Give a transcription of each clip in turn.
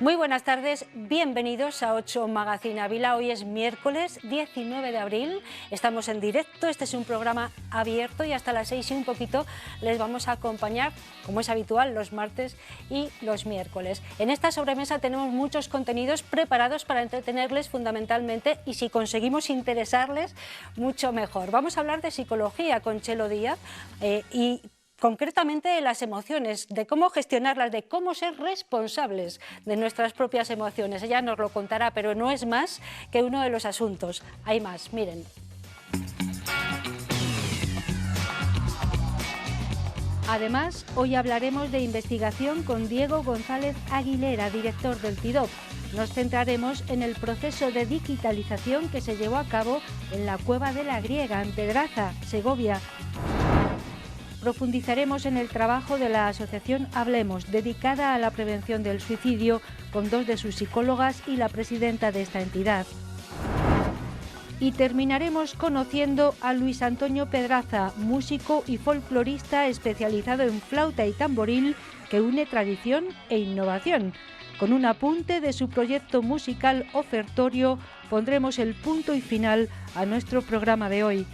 Muy buenas tardes, bienvenidos a 8 Magazine Ávila. Hoy es miércoles 19 de abril, estamos en directo, este es un programa abierto y hasta las 6 y un poquito les vamos a acompañar, como es habitual, los martes y los miércoles. En esta sobremesa tenemos muchos contenidos preparados para entretenerles fundamentalmente y si conseguimos interesarles, mucho mejor. Vamos a hablar de psicología con Chelo Díaz y concretamente de las emociones, de cómo gestionarlas, de cómo ser responsables de nuestras propias emociones. Ella nos lo contará, pero no es más que uno de los asuntos. Hay más, miren. Además, hoy hablaremos de investigación con Diego González Aguilera, director del TIDOP. Nos centraremos en el proceso de digitalización que se llevó a cabo en la Cueva de la Griega, en Pedraza, Segovia. Profundizaremos en el trabajo de la asociación Hablemos, dedicada a la prevención del suicidio, con dos de sus psicólogas y la presidenta de esta entidad. Y terminaremos conociendo a Luis Antonio Pedraza, músico y folclorista especializado en flauta y tamboril, que une tradición e innovación. Con un apunte de su proyecto musical Ofertorio, pondremos el punto y final a nuestro programa de hoy.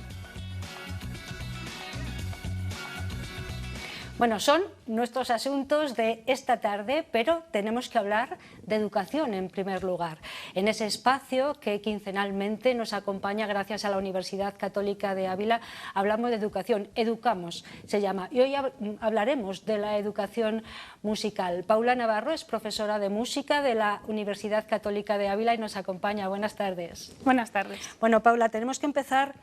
Bueno, son nuestros asuntos de esta tarde, pero tenemos que hablar de educación en primer lugar. En ese espacio que quincenalmente nos acompaña gracias a la Universidad Católica de Ávila, hablamos de educación, Educamos se llama, y hoy hablaremos de la educación musical. Paula Navarro es profesora de música de la Universidad Católica de Ávila y nos acompaña. Buenas tardes. Buenas tardes. Bueno, Paula, tenemos que empezar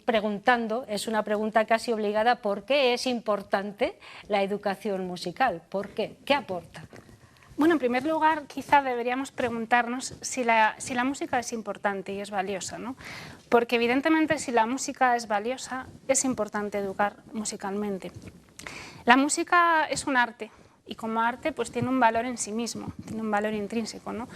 preguntando, es una pregunta casi obligada, ¿por qué es importante la educación musical? ¿Por qué? ¿Qué aporta? Bueno, en primer lugar, quizá deberíamos preguntarnos si la música es importante y es valiosa, ¿no? Porque evidentemente si la música es valiosa, es importante educar musicalmente. La música es un arte y como arte pues tiene un valor en sí mismo, tiene un valor intrínseco, ¿no?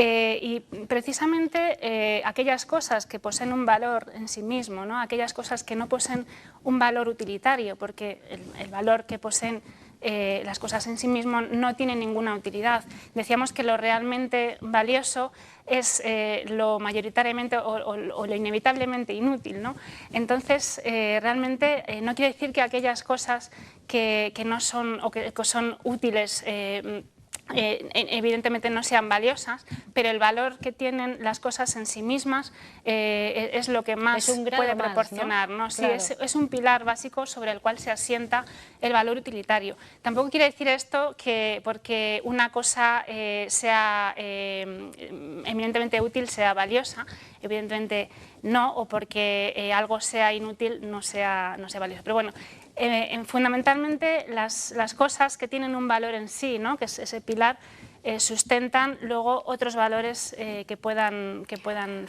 Y precisamente aquellas cosas que poseen un valor en sí mismo, ¿no? Aquellas cosas que no poseen un valor utilitario, porque el valor que poseen las cosas en sí mismo no tienen ninguna utilidad. Decíamos que lo realmente valioso es lo mayoritariamente o lo inevitablemente inútil, ¿no? Entonces, realmente no quiere decir que aquellas cosas que no son o que son útiles evidentemente no sean valiosas, pero el valor que tienen las cosas en sí mismas es lo que más puede proporcionar, ¿no? Sí, claro. Es un pilar básico sobre el cual se asienta el valor utilitario. Tampoco quiere decir esto que porque una cosa sea eminentemente útil sea valiosa, evidentemente no, o porque algo sea inútil no sea valioso. Pero bueno, fundamentalmente las cosas que tienen un valor en sí, ¿no? Que es ese pilar, sustentan luego otros valores que puedan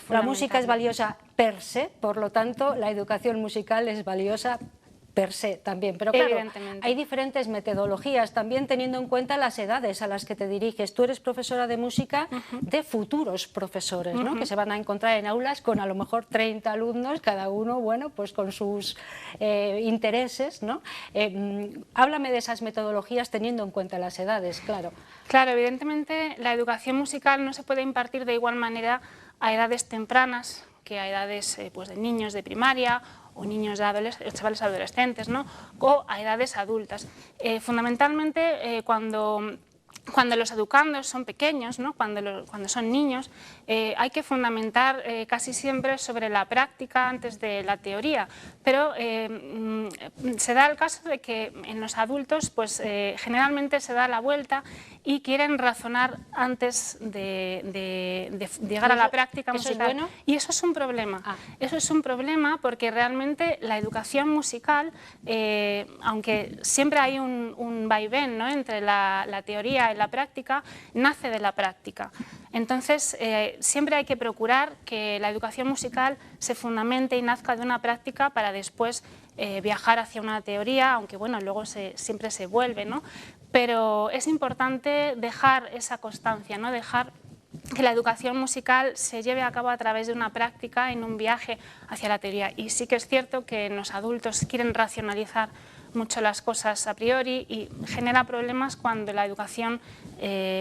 La música es valiosa per se, por lo tanto la educación musical es valiosa per se también, pero claro, hay diferentes metodologías, también teniendo en cuenta las edades a las que te diriges. Tú eres profesora de música de futuros profesores, ¿no? Que se van a encontrar en aulas con a lo mejor 30 alumnos, cada uno, bueno, pues con sus intereses, ¿no? Háblame de esas metodologías teniendo en cuenta las edades, claro. Claro, evidentemente la educación musical no se puede impartir de igual manera a edades tempranas que a edades pues de niños de primaria o niños de chavales adolescentes, ¿no? O a edades adultas. Fundamentalmente, cuando los educandos son pequeños, ¿no? cuando son niños, hay que fundamentar casi siempre sobre la práctica antes de la teoría, pero se da el caso de que en los adultos pues, generalmente se da la vuelta y quieren razonar antes de llegar a la práctica musical. ¿Eso es bueno? Y eso es un problema. Eso es un problema porque realmente la educación musical, aunque siempre hay un vaivén, ¿no? entre la teoría y la práctica, nace de la práctica. Entonces, siempre hay que procurar que la educación musical se fundamente y nazca de una práctica para después viajar hacia una teoría, aunque bueno, luego siempre se vuelve, ¿no? Pero es importante dejar esa constancia, ¿no? Dejar que la educación musical se lleve a cabo a través de una práctica en un viaje hacia la teoría. Y sí que es cierto que los adultos quieren racionalizar mucho las cosas a priori y genera problemas cuando la educación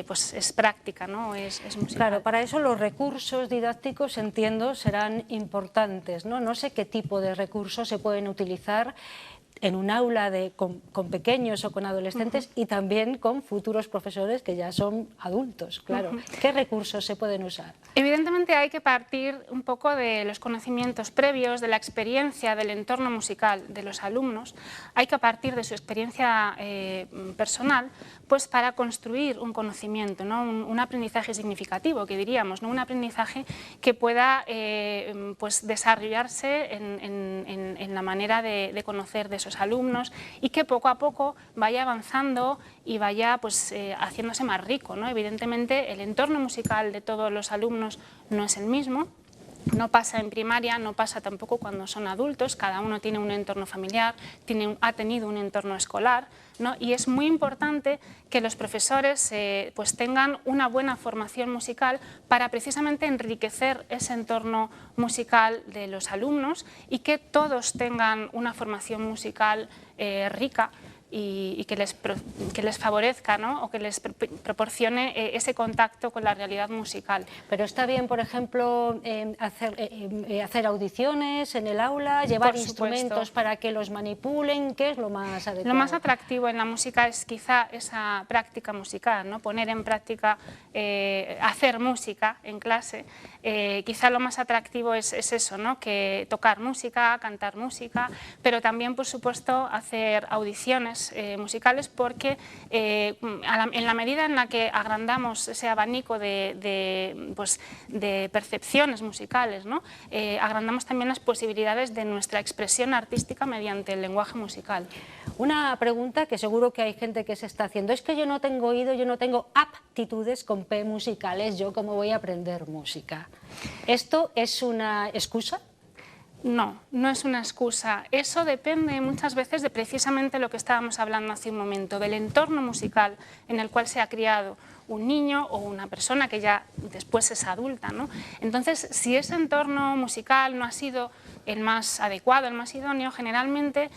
pues es práctica, ¿no? Es musical. Claro, para eso los recursos didácticos, entiendo, serán importantes, ¿no? No sé qué tipo de recursos se pueden utilizar en un aula con pequeños o con adolescentes y también con futuros profesores que ya son adultos, claro. ¿Qué recursos se pueden usar? Evidentemente hay que partir un poco de los conocimientos previos, de la experiencia del entorno musical de los alumnos. Hay que partir de su experiencia personal pues para construir un conocimiento, ¿no? un aprendizaje significativo, que diríamos, ¿no? Un aprendizaje que pueda pues desarrollarse en la manera de conocer de esos alumnos y que poco a poco vaya avanzando y vaya pues, haciéndose más rico, ¿no? Evidentemente el entorno musical de todos los alumnos no es el mismo. No pasa en primaria, no pasa tampoco cuando son adultos, cada uno tiene un entorno familiar, ha tenido un entorno escolar, ¿no? Y es muy importante que los profesores pues tengan una buena formación musical para precisamente enriquecer ese entorno musical de los alumnos y que todos tengan una formación musical rica y que les favorezca, ¿no? O que les proporcione ese contacto con la realidad musical. Pero está bien, por ejemplo, hacer audiciones en el aula, llevar instrumentos para que los manipulen. ¿Qué es lo más adecuado? Lo más atractivo en la música es quizá esa práctica musical, ¿no? Poner en práctica, hacer música en clase. Quizá lo más atractivo es eso, ¿no? Que tocar música, cantar música, pero también, por supuesto, hacer audiciones musicales, porque en la medida en la que agrandamos ese abanico de percepciones musicales, ¿no? Agrandamos también las posibilidades de nuestra expresión artística mediante el lenguaje musical. Una pregunta que seguro que hay gente que se está haciendo: es que yo no tengo oído, yo no tengo aptitudes con P musicales, ¿yo cómo voy a aprender música? ¿Esto es una excusa? No, no es una excusa. Eso depende muchas veces de precisamente lo que estábamos hablando hace un momento, del entorno musical en el cual se ha criado un niño o una persona que ya después es adulta, ¿no? Entonces, si ese entorno musical no ha sido el más adecuado, el más idóneo, generalmente,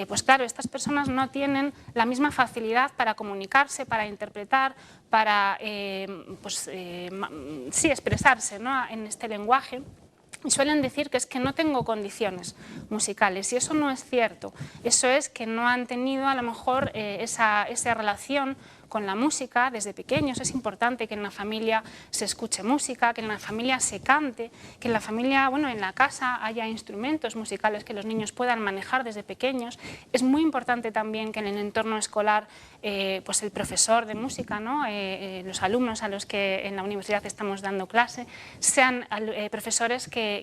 pues claro, estas personas no tienen la misma facilidad para comunicarse, para interpretar, para sí, expresarse, ¿no? En este lenguaje. Y suelen decir que es que no tengo condiciones musicales, y eso no es cierto. Eso es que no han tenido a lo mejor esa relación con la música desde pequeños. Es importante que en la familia se escuche música, que en la familia se cante, que en la familia, bueno, en la casa haya instrumentos musicales que los niños puedan manejar desde pequeños. Es muy importante también que en el entorno escolar pues el profesor de música, ¿no? Los alumnos a los que en la universidad estamos dando clase, sean profesores que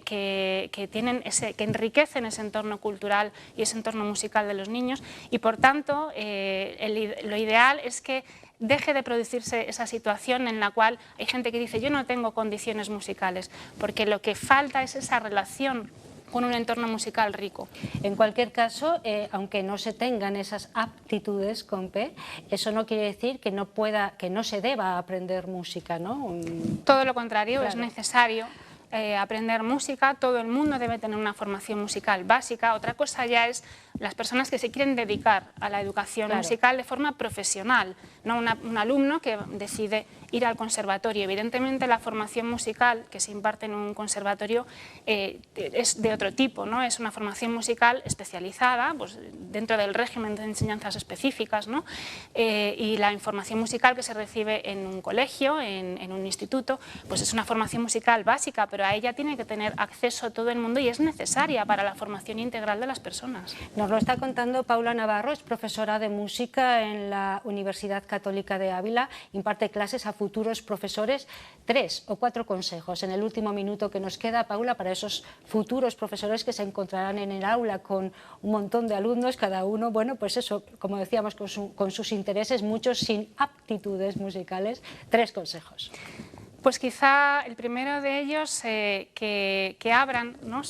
enriquecen ese entorno cultural y ese entorno musical de los niños, y por tanto lo ideal es que deje de producirse esa situación en la cual hay gente que dice yo no tengo condiciones musicales, porque lo que falta es esa relación con un entorno musical rico. En cualquier caso, aunque no se tengan esas aptitudes con P, eso no quiere decir que no se deba aprender música, ¿no? Todo lo contrario, claro. Es necesario aprender música. Todo el mundo debe tener una formación musical básica. Otra cosa ya es las personas que se quieren dedicar a la educación musical de forma profesional, ¿no? Un alumno que decide ir al conservatorio. Evidentemente la formación musical que se imparte en un conservatorio es de otro tipo, ¿no? Es una formación musical especializada, pues, dentro del régimen de enseñanzas específicas, ¿no? Y la formación musical que se recibe en un colegio, en un instituto, pues es una formación musical básica, pero a ella tiene que tener acceso todo el mundo y es necesaria para la formación integral de las personas. Nos lo está contando Paula Navarro, es profesora de música en la Universidad Católica de Ávila, imparte clases a futuros profesores. 3 o 4 consejos en el último minuto que nos queda, Paula, para esos futuros profesores que se encontrarán en el aula con un montón de alumnos, cada uno, bueno, pues eso, como decíamos, con sus intereses, muchos sin aptitudes musicales. 3 consejos. Pues quizá el primero de ellos, que abran, ¿no?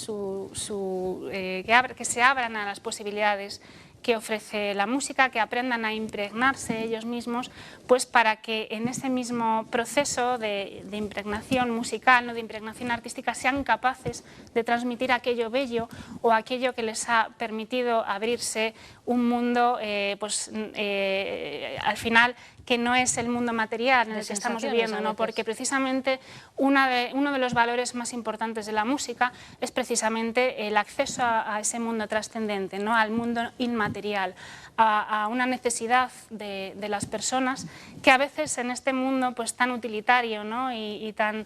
que se abran a las posibilidades que ofrece la música, que aprendan a impregnarse ellos mismos, pues para que en ese mismo proceso de impregnación musical, ¿no?, de impregnación artística, sean capaces de transmitir aquello bello o aquello que les ha permitido abrirse un mundo, al final, que no es el mundo material en el que estamos viviendo, ¿no? Porque precisamente uno de los valores más importantes de la música es precisamente el acceso a ese mundo trascendente, ¿no?, al mundo inmaterial, a una necesidad de las personas que a veces en este mundo pues tan utilitario, ¿no?, y tan,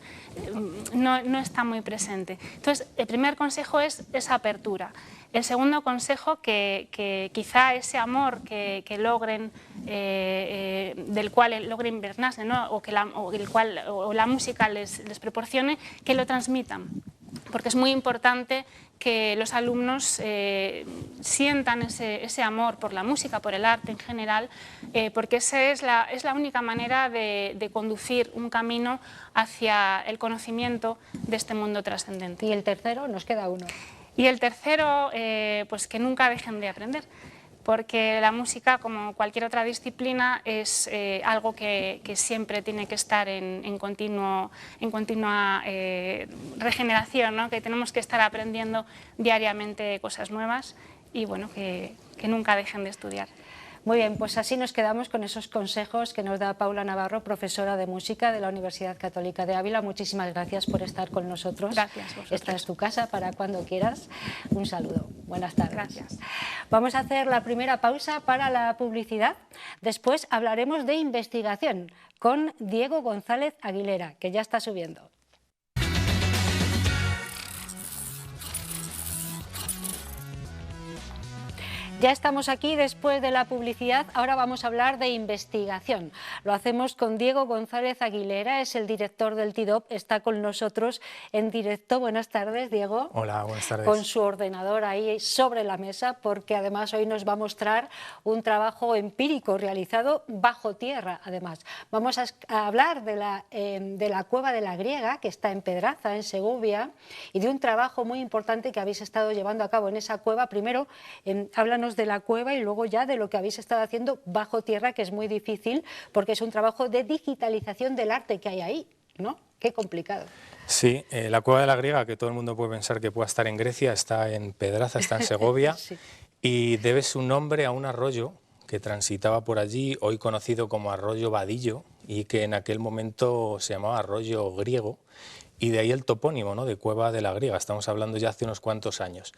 no está muy presente. Entonces, el primer consejo es esa apertura. El segundo consejo, que quizá ese amor que logren, del cual logren impregnarse, ¿no?, o la música les proporcione, que lo transmitan. Porque es muy importante que los alumnos sientan ese amor por la música, por el arte en general, porque esa es la única manera de conducir un camino hacia el conocimiento de este mundo trascendente. Y el tercero, nos queda uno. Y el tercero, pues que nunca dejen de aprender, porque la música, como cualquier otra disciplina, es algo que siempre tiene que estar en continua regeneración, ¿no?, que tenemos que estar aprendiendo diariamente cosas nuevas y bueno, que nunca dejen de estudiar. Muy bien, pues así nos quedamos con esos consejos que nos da Paula Navarro, profesora de música de la Universidad Católica de Ávila. Muchísimas gracias por estar con nosotros. Gracias vosotros. Esta es tu casa para cuando quieras. Un saludo. Buenas tardes. Gracias. Vamos a hacer la primera pausa para la publicidad. Después hablaremos de investigación con Diego González Aguilera, que ya está subiendo. Ya estamos aquí después de la publicidad, ahora vamos a hablar de investigación. Lo hacemos con Diego González Aguilera, es el director del TIDOP, está con nosotros en directo. Buenas tardes, Diego. Hola, buenas tardes. Con su ordenador ahí sobre la mesa, porque además hoy nos va a mostrar un trabajo empírico realizado bajo tierra, además. Vamos a hablar de la Cueva de la Griega, que está en Pedraza, en Segovia, y de un trabajo muy importante que habéis estado llevando a cabo en esa cueva. Primero, háblanos de la cueva y luego ya de lo que habéis estado haciendo bajo tierra, que es muy difícil porque es un trabajo de digitalización del arte que hay ahí, ¿no? Qué complicado. Sí, la Cueva de la Griega, que todo el mundo puede pensar que pueda estar en Grecia, está en Pedraza, está en Segovia, sí. Y debe su nombre a un arroyo que transitaba por allí, hoy conocido como Arroyo Vadillo, y que en aquel momento se llamaba Arroyo Griego. Y de ahí el topónimo, ¿no?, de Cueva de la Griega. Estamos hablando ya hace unos cuantos años.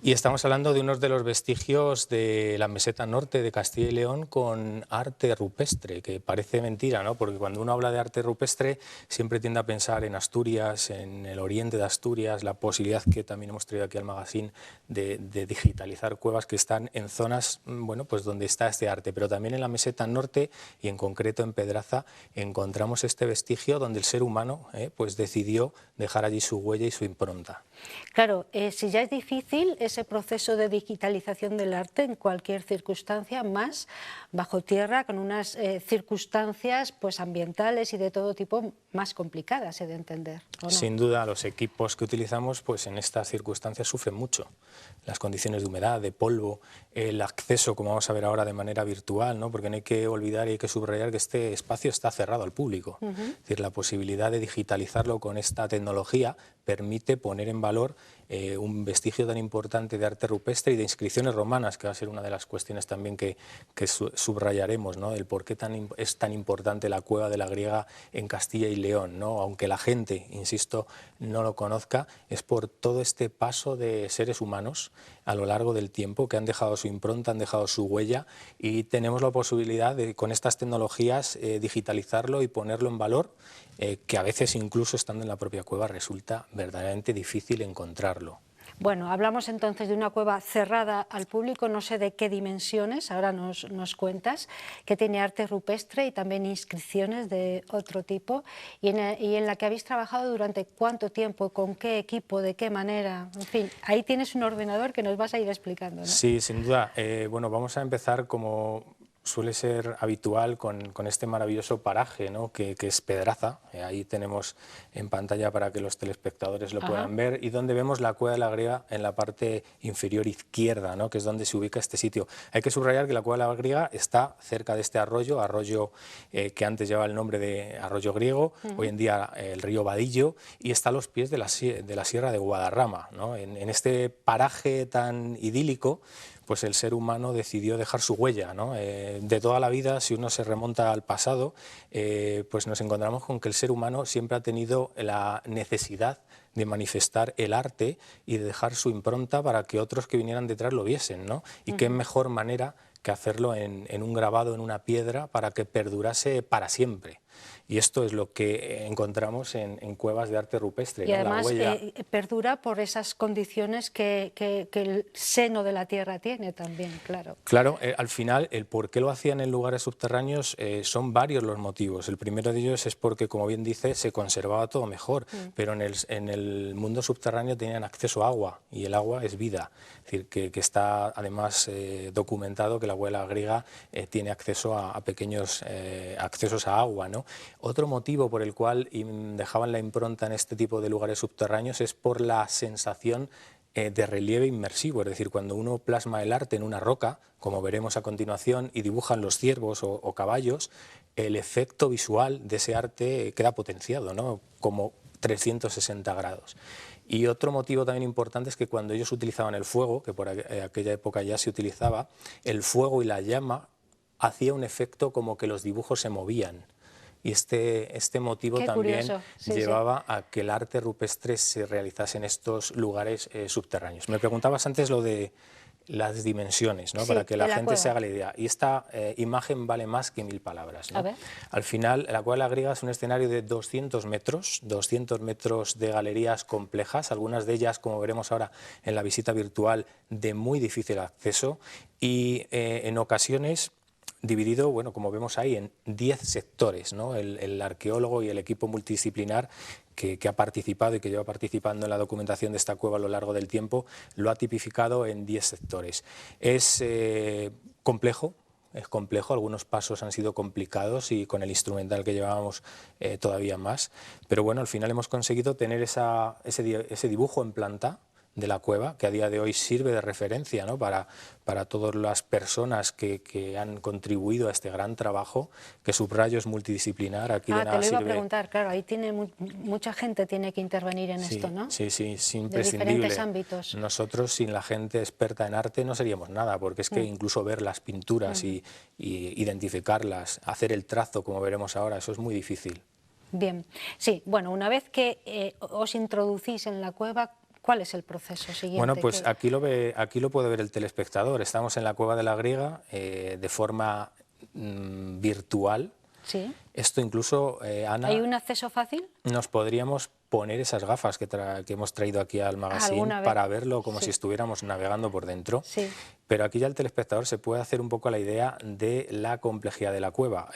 Y estamos hablando de unos de los vestigios de la meseta norte de Castilla y León con arte rupestre, que parece mentira, ¿no?, porque cuando uno habla de arte rupestre siempre tiende a pensar en Asturias, en el oriente de Asturias, la posibilidad que también hemos traído aquí al magazine de digitalizar cuevas que están en zonas, bueno, pues donde está este arte. Pero también en la meseta norte y en concreto en Pedraza encontramos este vestigio donde el ser humano pues decidió dejar allí su huella y su impronta. Claro, si ya es difícil ese proceso de digitalización del arte en cualquier circunstancia, más bajo tierra, con unas circunstancias pues ambientales y de todo tipo más complicadas, he de entender, ¿o no? Sin duda, los equipos que utilizamos pues en estas circunstancias sufren mucho. Las condiciones de humedad, de polvo, el acceso, como vamos a ver ahora, de manera virtual, ¿no?, porque no hay que olvidar y hay que subrayar que este espacio está cerrado al público. Es decir, la posibilidad de digitalizarlo con esta tecnología permite poner en valor un vestigio tan importante de arte rupestre y de inscripciones romanas, que va a ser una de las cuestiones también que subrayaremos, ¿no?, el por qué es tan importante la Cueva de la Griega en Castilla y León, ¿no?, aunque la gente, insisto, no lo conozca, es por todo este paso de seres humanos a lo largo del tiempo que han dejado su impronta, han dejado su huella, y tenemos la posibilidad de, con estas tecnologías, digitalizarlo y ponerlo en valor, que a veces incluso estando en la propia cueva resulta verdaderamente difícil encontrarlo. Bueno, hablamos entonces de una cueva cerrada al público, no sé de qué dimensiones, ahora nos cuentas, que tiene arte rupestre y también inscripciones de otro tipo, y en la que habéis trabajado durante cuánto tiempo, con qué equipo, de qué manera, en fin, ahí tienes un ordenador que nos vas a ir explicando, ¿no? Sí, sin duda. Bueno, vamos a empezar como suele ser habitual con este maravilloso paraje, ¿no? que es Pedraza. Ahí tenemos en pantalla para que los telespectadores lo puedan ver, y donde vemos la Cueva de la Griega en la parte inferior izquierda, ¿no? que es donde se ubica este sitio. Hay que subrayar que la Cueva de la Griega está cerca de este arroyo que antes llevaba el nombre de arroyo griego, hoy en día el río Badillo, y está a los pies de la sierra de Guadarrama, ¿no? En este paraje tan idílico, pues el ser humano decidió dejar su huella, ¿no? De toda la vida, si uno se remonta al pasado, pues nos encontramos con que el ser humano siempre ha tenido la necesidad de manifestar el arte y de dejar su impronta para que otros que vinieran detrás lo viesen, ¿no? Y qué mejor manera que hacerlo en un grabado, en una piedra, para que perdurase para siempre. Y esto es lo que encontramos en cuevas de arte rupestre. Y además la huella. Perdura por esas condiciones que el seno de la Tierra tiene también, claro. Claro, al final el por qué lo hacían en lugares subterráneos son varios los motivos. El primero de ellos es porque, como bien dice, se conservaba todo mejor, pero en el mundo subterráneo tenían acceso a agua, y el agua es vida. Es decir, que está además documentado que la abuela griega tiene acceso a pequeños accesos a agua, ¿no? Otro motivo por el cual dejaban la impronta en este tipo de lugares subterráneos es por la sensación de relieve inmersivo, es decir, cuando uno plasma el arte en una roca, como veremos a continuación, y dibujan los ciervos o caballos, el efecto visual de ese arte queda potenciado, ¿no? Como 360 grados. Y otro motivo también importante es que cuando ellos utilizaban el fuego, que por aquella época ya se utilizaba, el fuego y la llama hacía un efecto como que los dibujos se movían. Y este motivo Qué también curioso. Sí, llevaba a que el arte rupestre se realizase en estos lugares subterráneos. Me preguntabas antes lo de las dimensiones, ¿no? Sí, Para que la de la gente cueva. se haga la idea. Y esta imagen vale más que 1000 palabras, ¿no? A ver. Al final, la Cueva de la Griega es un escenario de 200 metros de galerías complejas, algunas de ellas, como veremos ahora en la visita virtual, de muy difícil acceso, y en ocasiones dividido, bueno, como vemos ahí, en 10 sectores, ¿no? El arqueólogo y el equipo multidisciplinar que ha participado y que lleva participando en la documentación de esta cueva a lo largo del tiempo lo ha tipificado en 10 sectores. Es complejo. Es complejo, algunos pasos han sido complicados y con el instrumental que llevábamos todavía más, pero bueno, al final hemos conseguido tener ese dibujo en planta de la cueva, que a día de hoy sirve de referencia, ¿no? para todas las personas que han contribuido a este gran trabajo, que subrayo es multidisciplinar. Aquí de nada te lo iba a sirve. preguntar, claro, ahí tiene mucha gente tiene que intervenir en esto, ¿no? Sí, es De imprescindible. diferentes ámbitos. Nosotros, sin la gente experta en arte, no seríamos nada, porque es que incluso ver las pinturas y identificarlas, hacer el trazo, como veremos ahora, eso es muy difícil. Bien, sí, bueno, una vez que os introducís en la cueva, ¿cuál es el proceso siguiente? Bueno, pues aquí lo puede ver el telespectador. Estamos en la Cueva de la Griega de forma virtual. Sí. Esto incluso, Ana, ¿Hay un acceso fácil? nos podríamos poner esas gafas que hemos traído aquí al magazine para verlo como si estuviéramos navegando por dentro. Sí. Pero aquí ya el telespectador se puede hacer un poco la idea de la complejidad de la cueva.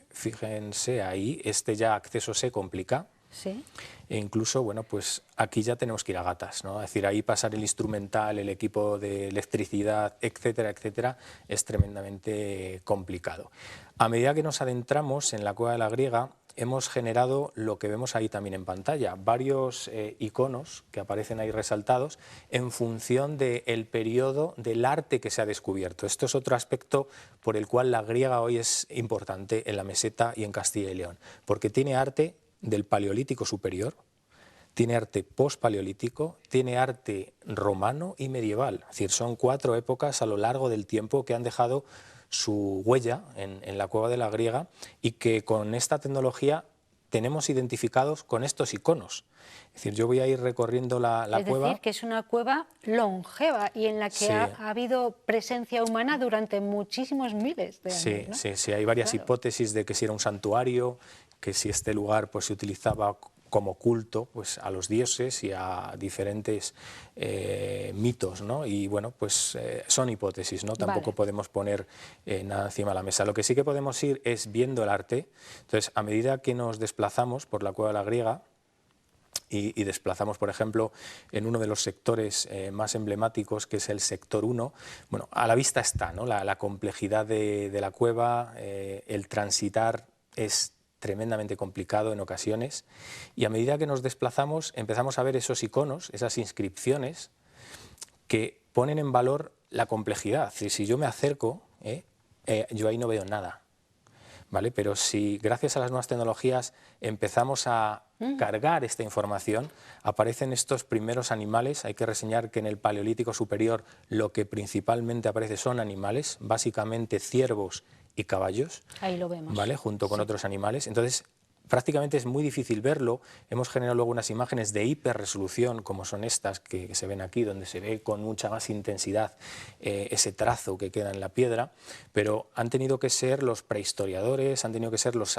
Fíjense ahí, ya acceso se complica. Sí. E incluso, bueno, pues aquí ya tenemos que ir a gatas, ¿no? Es decir, ahí pasar el instrumental, el equipo de electricidad, etcétera, etcétera, es tremendamente complicado. A medida que nos adentramos en la Cueva de la Griega, hemos generado lo que vemos ahí también en pantalla, varios iconos que aparecen ahí resaltados en función del periodo del arte que se ha descubierto. Esto es otro aspecto por el cual la griega hoy es importante en la meseta y en Castilla y León, porque tiene arte del Paleolítico superior, tiene arte post-paleolítico, tiene arte romano y medieval. Es decir, son 4 épocas a lo largo del tiempo que han dejado su huella en la Cueva de la Griega y que con esta tecnología tenemos identificados con estos iconos. Es decir, yo voy a ir recorriendo la cueva. Es decir, que es una cueva longeva y en la que ha habido presencia humana durante muchísimos miles de años, ¿no? Sí, hay varias hipótesis de que si era un santuario, que si este lugar pues se utilizaba como culto pues a los dioses y a diferentes mitos, ¿no? Y bueno, pues son hipótesis, ¿no? Tampoco podemos poner nada encima de la mesa. Lo que sí que podemos ir es viendo el arte. Entonces, a medida que nos desplazamos por la Cueva de la Griega, y desplazamos, por ejemplo, en uno de los sectores más emblemáticos, que es el sector 1, bueno, a la vista está, ¿no? La complejidad de la cueva, el transitar es tremendamente complicado en ocasiones, y a medida que nos desplazamos empezamos a ver esos iconos, esas inscripciones que ponen en valor la complejidad. Si yo me acerco, yo ahí no veo nada, ¿vale? Pero si gracias a las nuevas tecnologías empezamos a cargar esta información, aparecen estos primeros animales. Hay que reseñar que en el Paleolítico Superior lo que principalmente aparece son animales, básicamente ciervos y caballos. Ahí lo vemos. ¿Vale? Junto con otros animales. Entonces, prácticamente es muy difícil verlo. Hemos generado luego unas imágenes de hiperresolución, como son estas que se ven aquí, donde se ve con mucha más intensidad ese trazo que queda en la piedra, pero han tenido que ser los prehistoriadores, han tenido que ser los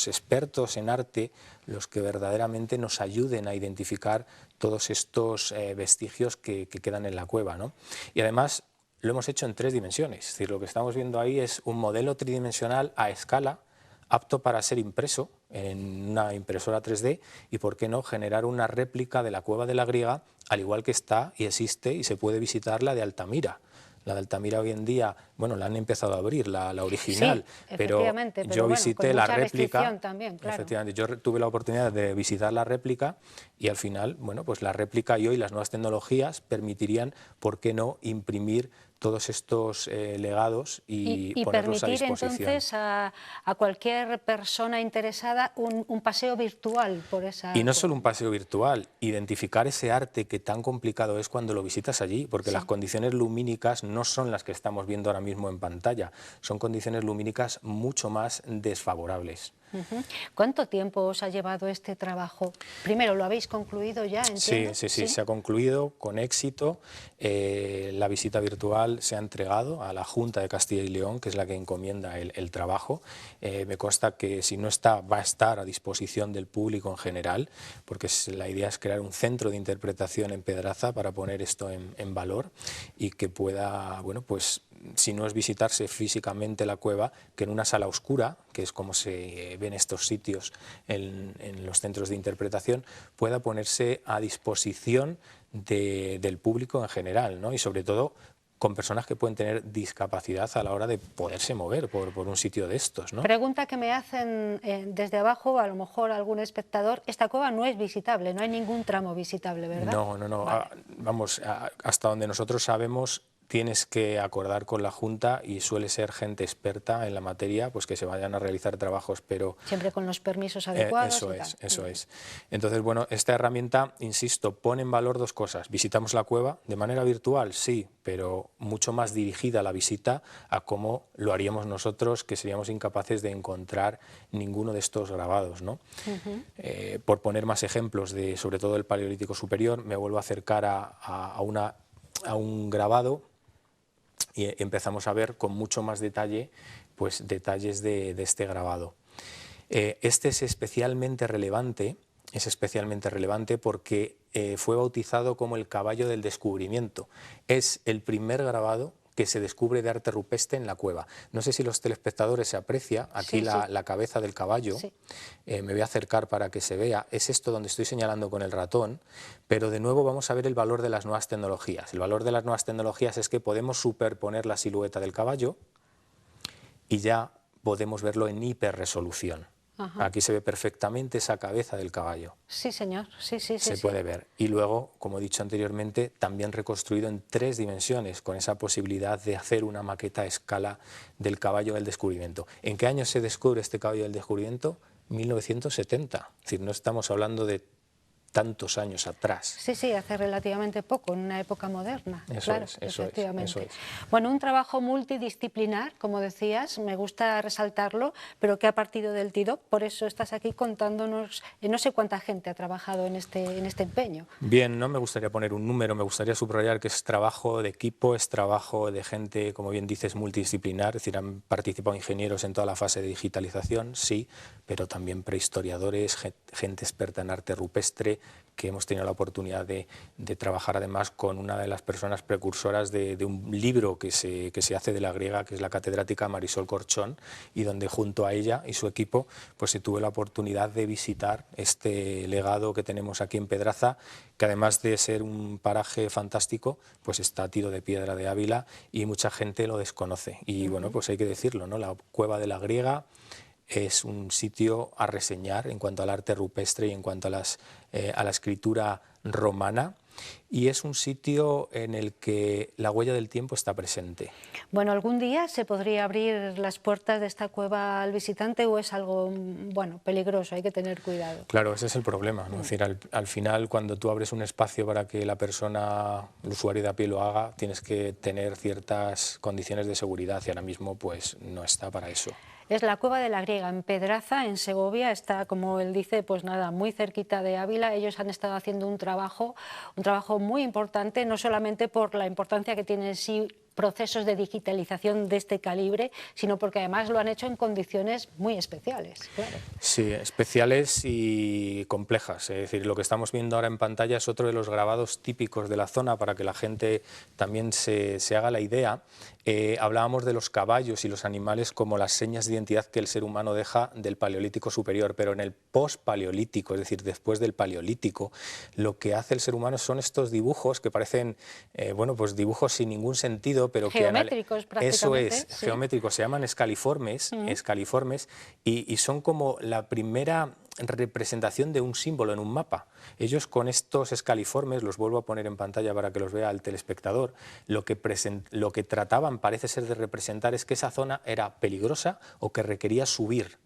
expertos en arte los que verdaderamente nos ayuden a identificar todos estos vestigios que quedan en la cueva, ¿no? Y además lo hemos hecho en 3 dimensiones, es decir, lo que estamos viendo ahí es un modelo tridimensional a escala, apto para ser impreso en una impresora 3D y, por qué no, generar una réplica de la Cueva de la Griega, al igual que está y existe y se puede visitar la de Altamira. La de Altamira hoy en día, bueno, la han empezado a abrir, la original, sí, pero yo visité la réplica. También, claro. Efectivamente, yo tuve la oportunidad de visitar la réplica y al final, bueno, pues la réplica y hoy las nuevas tecnologías permitirían, ¿por qué no?, imprimir todos estos legados y ponerlos a permitir disposición. Entonces a cualquier persona interesada un paseo virtual por esa... Y no solo un paseo virtual, identificar ese arte que tan complicado es cuando lo visitas allí, porque las condiciones lumínicas no son las que estamos viendo ahora mismo en pantalla, son condiciones lumínicas mucho más desfavorables. ¿Cuánto tiempo os ha llevado este trabajo? Primero, ¿lo habéis concluido ya? ¿Entiendo? Sí, se ha concluido con éxito. La visita virtual se ha entregado a la Junta de Castilla y León, que es la que encomienda el trabajo. Me consta que si no está, va a estar a disposición del público en general, porque la idea es crear un centro de interpretación en Pedraza para poner esto en valor y que pueda, bueno, pues, si no es visitarse físicamente la cueva, que en una sala oscura, que es como se ven estos sitios en los centros de interpretación, pueda ponerse a disposición del público en general, ¿no? Y sobre todo con personas que pueden tener discapacidad a la hora de poderse mover por un sitio de estos, ¿no? Pregunta que me hacen desde abajo, a lo mejor algún espectador: esta cueva no es visitable, no hay ningún tramo visitable, ¿verdad? No. Vale. Vamos, hasta donde nosotros sabemos, tienes que acordar con la Junta y suele ser gente experta en la materia, pues que se vayan a realizar trabajos, pero... Siempre con los permisos adecuados. Eso es. Entonces, bueno, esta herramienta, insisto, pone en valor 2 cosas. Visitamos la cueva de manera virtual, sí, pero mucho más dirigida la visita a cómo lo haríamos nosotros, que seríamos incapaces de encontrar ninguno de estos grabados, ¿no? Por poner más ejemplos de, sobre todo, el Paleolítico Superior, me vuelvo a acercar a un grabado y empezamos a ver con mucho más detalle, pues, detalles de este grabado. Este es especialmente relevante porque fue bautizado como el caballo del descubrimiento. Es el primer grabado que se descubre de arte rupestre en la cueva. No sé si los telespectadores se aprecia aquí la cabeza del caballo. Sí. Me voy a acercar para que se vea. Es esto donde estoy señalando con el ratón, pero de nuevo vamos a ver el valor de las nuevas tecnologías. El valor de las nuevas tecnologías es que podemos superponer la silueta del caballo y ya podemos verlo en hiperresolución. Aquí se ve perfectamente esa cabeza del caballo. Sí, señor. Se puede ver. Y luego, como he dicho anteriormente, también reconstruido en 3 dimensiones, con esa posibilidad de hacer una maqueta a escala del caballo del descubrimiento. ¿En qué año se descubre este caballo del descubrimiento? 1970. Es decir, no estamos hablando de tantos años atrás. Sí, hace relativamente poco, en una época moderna. Eso es. Bueno, un trabajo multidisciplinar, como decías, me gusta resaltarlo, pero que ha partido del TIDOC, por eso estás aquí contándonos, no sé cuánta gente ha trabajado en este empeño. Bien, no me gustaría poner un número, me gustaría subrayar que es trabajo de equipo, es trabajo de gente, como bien dices, multidisciplinar, es decir, han participado ingenieros en toda la fase de digitalización, sí, pero también prehistoriadores, gente experta en arte rupestre, que hemos tenido la oportunidad de trabajar además con una de las personas precursoras de un libro que se hace de la griega, que es la catedrática Marisol Corchón, y donde junto a ella y su equipo pues se tuve la oportunidad de visitar este legado que tenemos aquí en Pedraza, que además de ser un paraje fantástico, pues está a tiro de piedra de Ávila y mucha gente lo desconoce. Y bueno, pues hay que decirlo, ¿no? La Cueva de la Griega es un sitio a reseñar en cuanto al arte rupestre y en cuanto a la escritura romana, y es un sitio en el que la huella del tiempo está presente. Bueno, ¿algún día se podría abrir las puertas de esta cueva al visitante o es algo, bueno, peligroso, hay que tener cuidado? Claro, ese es el problema, ¿no? Es decir, al final, cuando tú abres un espacio para que la persona, el usuario de a pie lo haga, tienes que tener ciertas condiciones de seguridad y ahora mismo pues no está para eso. Es la Cueva de la Griega en Pedraza, en Segovia, está, como él dice, pues nada, muy cerquita de Ávila. Ellos han estado haciendo un trabajo muy importante, no solamente por la importancia que tiene en sí procesos de digitalización de este calibre, sino porque además lo han hecho en condiciones muy especiales. Claro. Sí, especiales y complejas. Es decir, lo que estamos viendo ahora en pantalla es otro de los grabados típicos de la zona para que la gente también se haga la idea. Hablábamos de los caballos y los animales como las señas de identidad que el ser humano deja del Paleolítico superior, pero en el post-paleolítico, es decir, después del Paleolítico, lo que hace el ser humano son estos dibujos que parecen, bueno, pues dibujos sin ningún sentido, pero geométricos, prácticamente. Eso es, sí. Geométricos, se llaman escaliformes, y son como la primera representación de un símbolo en un mapa. Ellos con estos escaliformes, los vuelvo a poner en pantalla para que los vea el telespectador, lo que trataban, parece ser, de representar es que esa zona era peligrosa o que requería subir,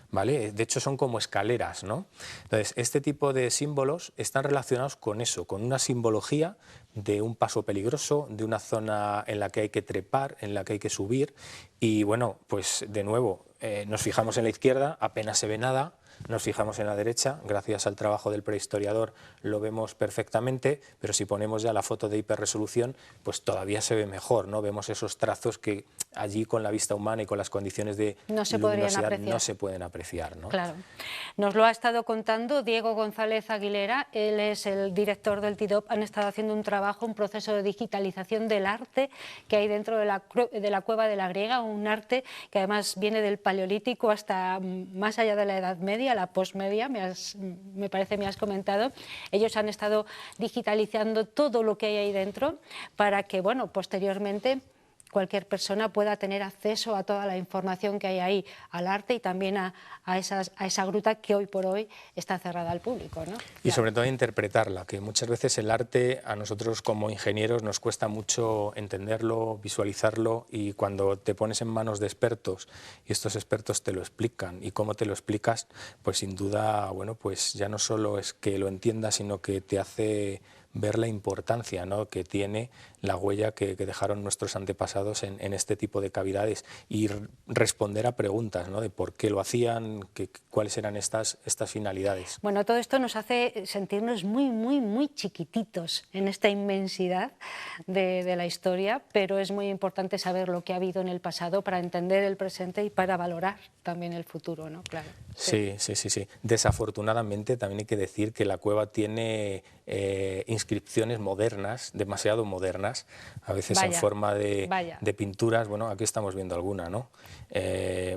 ¿vale? De hecho son como escaleras, ¿no? Entonces, este tipo de símbolos están relacionados con eso, con una simbología de un paso peligroso, de una zona en la que hay que trepar, en la que hay que subir, y bueno, pues de nuevo, nos fijamos en la izquierda, apenas se ve nada. Nos fijamos en la derecha, gracias al trabajo del prehistoriador lo vemos perfectamente, pero si ponemos ya la foto de hiperresolución, pues todavía se ve mejor, ¿no? Vemos esos trazos que allí con la vista humana y con las condiciones de luminosidad no se pueden apreciar, ¿no? Claro. Nos lo ha estado contando Diego González Aguilera, él es el director del TIDOP, han estado haciendo un trabajo, un proceso de digitalización del arte que hay dentro de la Cueva de la Griega, un arte que además viene del Paleolítico hasta más allá de la Edad Media, la posmedia, me parece me has comentado. Ellos han estado digitalizando todo lo que hay ahí dentro para que, bueno, posteriormente cualquier persona pueda tener acceso a toda la información que hay ahí, al arte y también a esa gruta que hoy por hoy está cerrada al público, ¿no? Y sobre todo interpretarla, que muchas veces el arte a nosotros como ingenieros nos cuesta mucho entenderlo, visualizarlo, y cuando te pones en manos de expertos y estos expertos te lo explican, y cómo te lo explicas, pues sin duda, bueno, pues ya no solo es que lo entiendas, sino que te hace ver la importancia, ¿no?, que tiene la huella que dejaron nuestros antepasados en este tipo de cavidades, y responder a preguntas, ¿no?, de por qué lo hacían, cuáles eran estas finalidades. Bueno, todo esto nos hace sentirnos muy chiquititos en esta inmensidad de la historia, pero es muy importante saber lo que ha habido en el pasado para entender el presente y para valorar también el futuro, ¿no? Claro. Sí. Desafortunadamente también hay que decir que la cueva tiene inscripciones modernas, demasiado modernas, a veces en forma de pinturas. Bueno, aquí estamos viendo alguna, ¿no?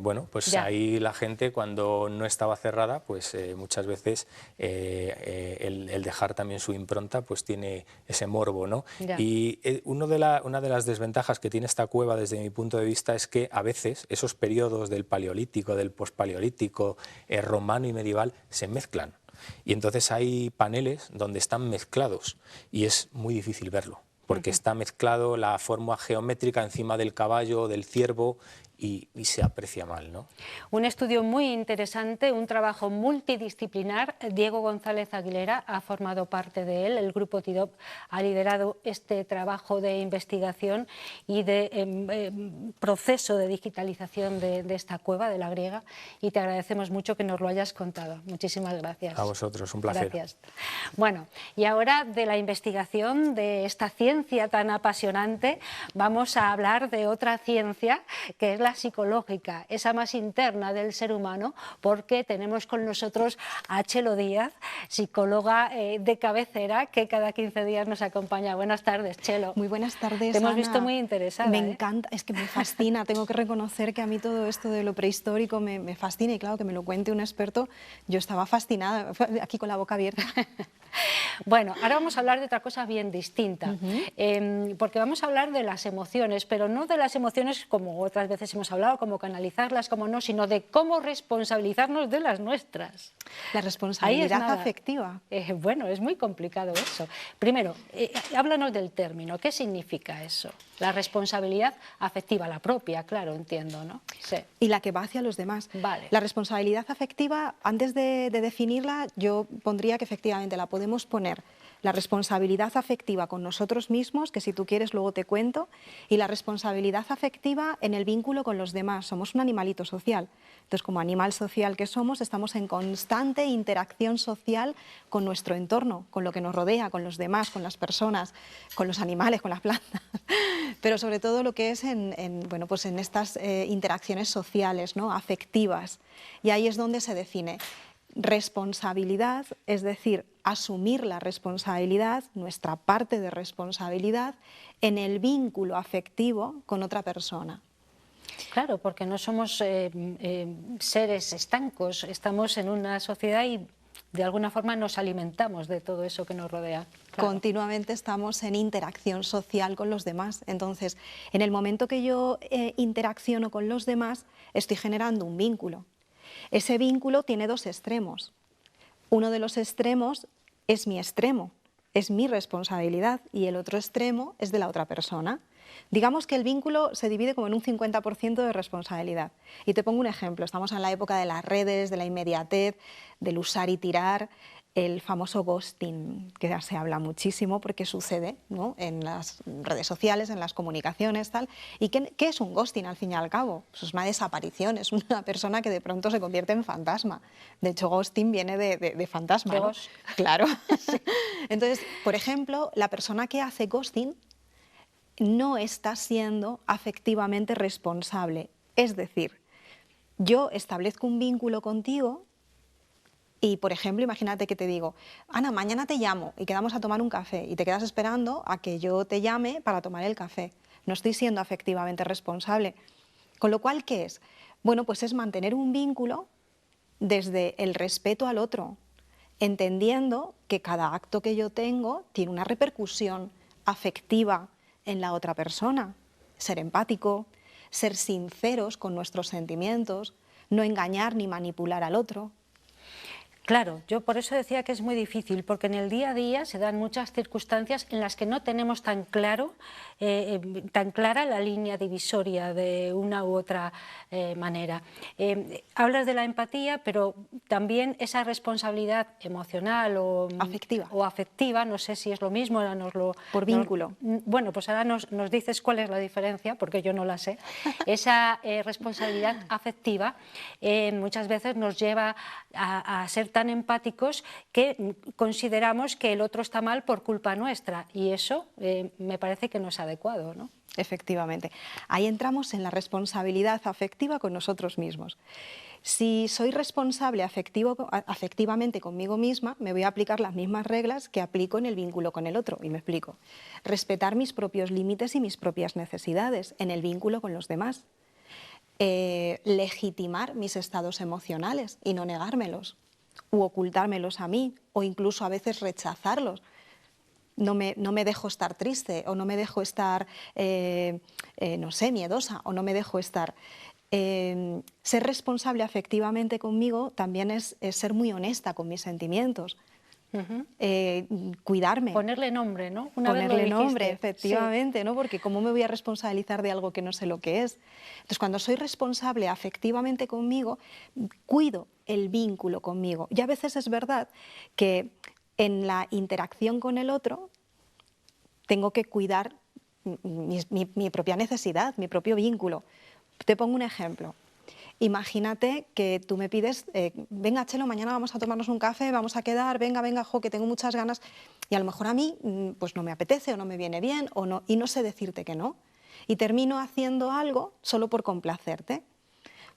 Bueno, pues ya. Ahí la gente, cuando no estaba cerrada, pues muchas veces el dejar también su impronta pues tiene ese morbo, ¿no? Ya. Y una de las desventajas que tiene esta cueva desde mi punto de vista es que a veces esos periodos del Paleolítico, del pospaleolítico, romano y medieval se mezclan. Y entonces hay paneles donde están mezclados y es muy difícil verlo, porque está mezclado la forma geométrica encima del caballo, del ciervo, y se aprecia mal, ¿no? Un estudio muy interesante, un trabajo multidisciplinar. Diego González Aguilera ha formado parte de él, el grupo TIDOP ha liderado este trabajo de investigación y de proceso de digitalización de esta cueva de la Griega, y te agradecemos mucho que nos lo hayas contado. Muchísimas gracias. A vosotros, un placer. Gracias. Bueno, y ahora de la investigación de esta ciencia tan apasionante vamos a hablar de otra ciencia, que es la la psicológica, esa más interna del ser humano, porque tenemos con nosotros a Chelo Díaz, psicóloga de cabecera, que cada 15 días nos acompaña. Buenas tardes, Chelo. Muy buenas tardes, Te hemos Ana. visto muy interesada. Me encanta, es que me fascina, tengo que reconocer que a mí todo esto de lo prehistórico me fascina, y claro, que me lo cuente un experto, yo estaba fascinada, aquí con la boca abierta. Bueno, ahora vamos a hablar de otra cosa bien distinta, porque vamos a hablar de las emociones, pero no de las emociones como otras veces hemos hablado, como canalizarlas, como no, sino de cómo responsabilizarnos de las nuestras. La responsabilidad afectiva. Bueno, es muy complicado eso. Primero, háblanos del término, ¿qué significa eso? La responsabilidad afectiva, la propia, claro, entiendo, ¿no? Sí. Y la que va hacia los demás. Vale. La responsabilidad afectiva, antes de definirla, yo pondría que efectivamente la podemos poner la responsabilidad afectiva con nosotros mismos, que si tú quieres luego te cuento, y la responsabilidad afectiva en el vínculo con los demás. Somos un animalito social. Entonces, como animal social que somos, estamos en constante interacción social con nuestro entorno, con lo que nos rodea, con los demás, con las personas, con los animales, con las plantas, pero sobre todo lo que es bueno, pues en estas interacciones sociales, ¿no? Afectivas. Y ahí es donde se define responsabilidad, es decir, asumir la responsabilidad, nuestra parte de responsabilidad, en el vínculo afectivo con otra persona. Claro, porque no somos seres estancos, estamos en una sociedad y de alguna forma nos alimentamos de todo eso que nos rodea. Claro. Continuamente estamos en interacción social con los demás. Entonces, en el momento que yo interacciono con los demás, estoy generando un vínculo. Ese vínculo tiene dos extremos. Uno de los extremos es mi extremo, es mi responsabilidad, y el otro extremo es de la otra persona. Digamos que el vínculo se divide como en un 50% de responsabilidad. Y te pongo un ejemplo, estamos en la época de las redes, de la inmediatez, del usar y tirar, el famoso ghosting, que ya se habla muchísimo porque sucede, ¿no? En las redes sociales, en las comunicaciones, tal. ¿Y qué es un ghosting al fin y al cabo? Pues es una desaparición, es una persona que de pronto se convierte en fantasma. De hecho, ghosting viene de fantasma, ¿no? Claro. Entonces, por ejemplo, la persona que hace ghosting no está siendo afectivamente responsable. Es decir, yo establezco un vínculo contigo y, por ejemplo, imagínate que te digo, Ana, mañana te llamo y quedamos a tomar un café, y te quedas esperando a que yo te llame para tomar el café. No estoy siendo afectivamente responsable. Con lo cual, ¿qué es? Bueno, pues es mantener un vínculo desde el respeto al otro, entendiendo que cada acto que yo tengo tiene una repercusión afectiva en la otra persona. Ser empático, ser sinceros con nuestros sentimientos, no engañar ni manipular al otro. Claro, yo por eso decía que es muy difícil, porque en el día a día se dan muchas circunstancias en las que no tenemos tan clara la línea divisoria de una u otra manera. Hablas de la empatía, pero también esa responsabilidad emocional o afectiva, no sé si es lo mismo, ahora por vínculo. Bueno, pues ahora nos dices cuál es la diferencia, porque yo no la sé. Esa responsabilidad afectiva muchas veces nos lleva a ser tan empáticos que consideramos que el otro está mal por culpa nuestra, y eso me parece que no es adecuado, ¿no? Efectivamente. Ahí entramos en la responsabilidad afectiva con nosotros mismos. Si soy responsable afectivamente conmigo misma, me voy a aplicar las mismas reglas que aplico en el vínculo con el otro, y me explico. Respetar mis propios límites y mis propias necesidades en el vínculo con los demás. Legitimar mis estados emocionales y no negármelos, u ocultármelos a mí, o incluso a veces rechazarlos. No me dejo estar triste, o no me dejo estar, no sé, miedosa, o no me dejo estar. Ser responsable afectivamente conmigo también es ser muy honesta con mis sentimientos. Cuidarme. Ponerle nombre, ¿no? Ponerle nombre, efectivamente, sí. ¿No? Porque ¿cómo me voy a responsabilizar de algo que no sé lo que es? Entonces, cuando soy responsable afectivamente conmigo, cuido el vínculo conmigo. Y a veces es verdad que en la interacción con el otro tengo que cuidar mi propia necesidad, mi propio vínculo. Te pongo un ejemplo. Imagínate que tú me pides, venga Chelo, mañana vamos a tomarnos un café, vamos a quedar, venga, jo, que tengo muchas ganas, y a lo mejor a mí pues no me apetece o no me viene bien y no sé decirte que no. y termino haciendo algo solo por complacerte.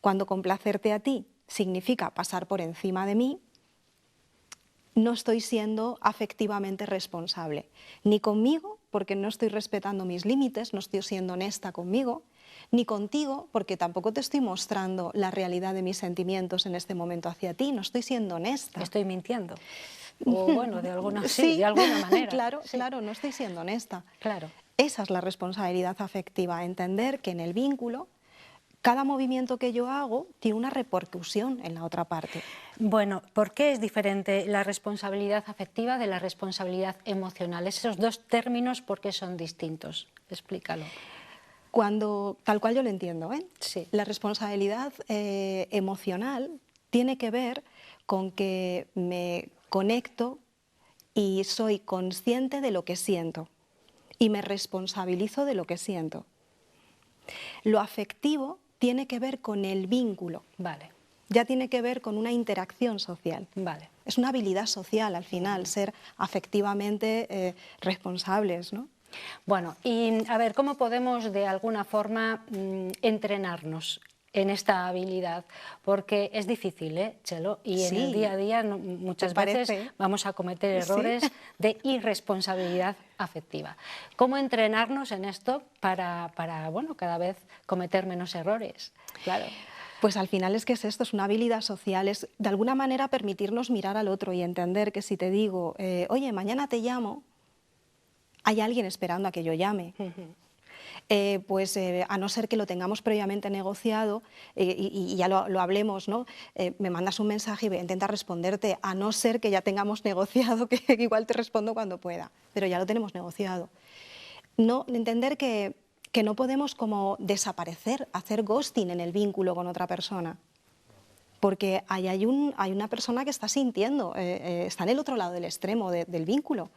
Cuando complacerte a ti significa pasar por encima de mí, no estoy siendo afectivamente responsable, ni conmigo, porque no estoy respetando mis límites, no estoy siendo honesta conmigo, ni contigo, porque tampoco te estoy mostrando la realidad de mis sentimientos en este momento hacia ti, no estoy siendo honesta. Estoy mintiendo. O bueno, de alguna, sí, de alguna manera. Claro, sí. claro, no estoy siendo honesta. Claro. Esa es la responsabilidad afectiva, entender que en el vínculo cada movimiento que yo hago tiene una repercusión en la otra parte. Bueno, ¿por qué es diferente la responsabilidad afectiva de la responsabilidad emocional? Esos dos términos, ¿por qué son distintos? Explícalo. Cuando, tal cual yo lo entiendo, Sí. La responsabilidad emocional tiene que ver con que me conecto y soy consciente de lo que siento y me responsabilizo de lo que siento. Lo afectivo tiene que ver con el vínculo. Vale. Ya tiene que ver con una interacción social. Vale. Es una habilidad social al final, ser afectivamente responsables, ¿no? Bueno, y a ver, ¿cómo podemos de alguna forma entrenarnos en esta habilidad? Porque es difícil, Chelo, y en el día a día muchas veces vamos a cometer errores de irresponsabilidad afectiva. ¿Cómo entrenarnos en esto para bueno, cada vez cometer menos errores? Claro. Pues al final es que es esto, es una habilidad social, es de alguna manera permitirnos mirar al otro y entender que si te digo, oye, mañana te llamo, hay alguien esperando a que yo llame. A no ser que lo tengamos previamente negociado y ya lo hablemos, ¿no? Me mandas un mensaje y voy a intentar responderte, a no ser que ya tengamos negociado, que igual te respondo cuando pueda, pero ya lo tenemos negociado. No, entender que no podemos como desaparecer, hacer ghosting en el vínculo con otra persona. Porque hay una persona que está sintiendo, está en el otro lado del extremo del vínculo.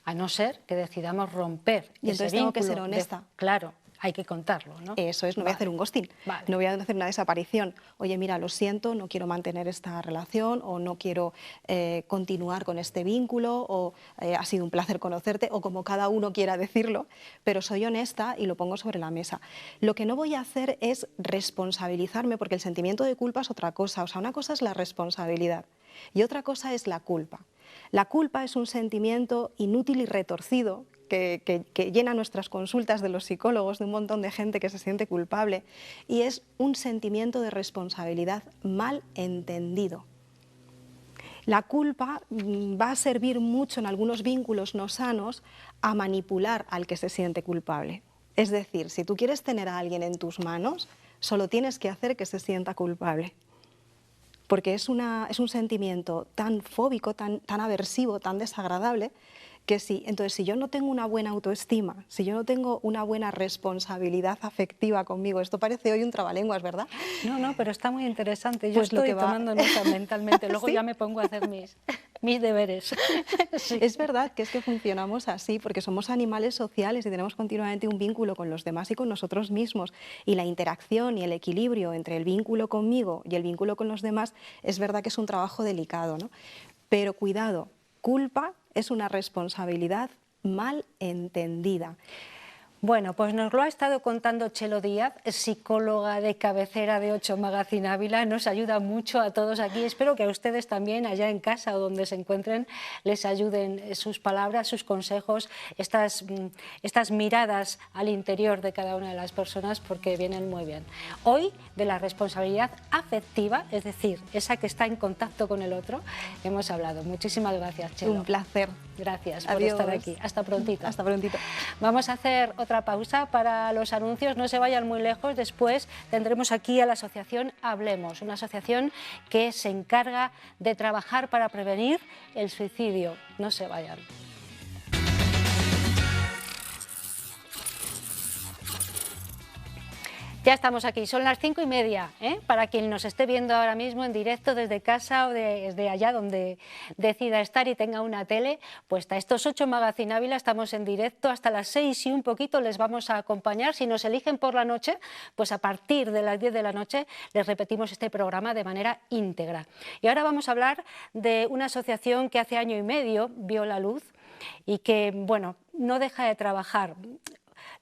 A no ser que decidamos romper ese vínculo. Entonces tengo que ser honesta. Claro, hay que contarlo, ¿no? Eso es, no voy a hacer un ghosting, no voy a hacer una desaparición. Oye, mira, lo siento, no quiero mantener esta relación o no quiero continuar con este vínculo o ha sido un placer conocerte o como cada uno quiera decirlo, pero soy honesta y lo pongo sobre la mesa. Lo que no voy a hacer es responsabilizarme porque el sentimiento de culpa es otra cosa. O sea, una cosa es la responsabilidad y otra cosa es la culpa. La culpa es un sentimiento inútil y retorcido que llena nuestras consultas de los psicólogos, de un montón de gente que se siente culpable, y es un sentimiento de responsabilidad mal entendido. La culpa va a servir mucho en algunos vínculos no sanos a manipular al que se siente culpable. Es decir, si tú quieres tener a alguien en tus manos, solo tienes que hacer que se sienta culpable. Porque es un sentimiento tan fóbico, tan aversivo, tan desagradable, que entonces si yo no tengo una buena autoestima, si yo no tengo una buena responsabilidad afectiva conmigo, esto parece hoy un trabalenguas, ¿verdad? No, pero está muy interesante. Yo Pues estoy tomando nota mentalmente, luego ya me pongo a hacer mis deberes. Sí. Es verdad que es que funcionamos así, porque somos animales sociales y tenemos continuamente un vínculo con los demás y con nosotros mismos. Y la interacción y el equilibrio entre el vínculo conmigo y el vínculo con los demás es verdad que es un trabajo delicado, ¿no? Pero cuidado, culpa es una responsabilidad mal entendida. Bueno, pues nos lo ha estado contando Chelo Díaz, psicóloga de cabecera de 8 Magazine Ávila. Nos ayuda mucho a todos aquí. Espero que a ustedes también, allá en casa o donde se encuentren, les ayuden sus palabras, sus consejos, estas miradas al interior de cada una de las personas, porque vienen muy bien. Hoy, de la responsabilidad afectiva, es decir, esa que está en contacto con el otro, hemos hablado. Muchísimas gracias, Chelo. Un placer. Gracias por Adiós. estar aquí. Hasta prontito. Hasta prontito. Vamos a hacer otra pausa para los anuncios, no se vayan muy lejos. Después tendremos aquí a la asociación Hablemos, una asociación que se encarga de trabajar para prevenir el suicidio. No se vayan. Ya estamos aquí, son las 5:30, para quien nos esté viendo ahora mismo en directo desde casa o desde allá donde decida estar y tenga una tele, pues a estos 8 Magazine Ávila estamos en directo hasta las 6 y un poquito les vamos a acompañar. Si nos eligen por la noche, pues a partir de las 10 de la noche les repetimos este programa de manera íntegra. Y ahora vamos a hablar de una asociación que hace año y medio vio la luz y que, bueno, no deja de trabajar.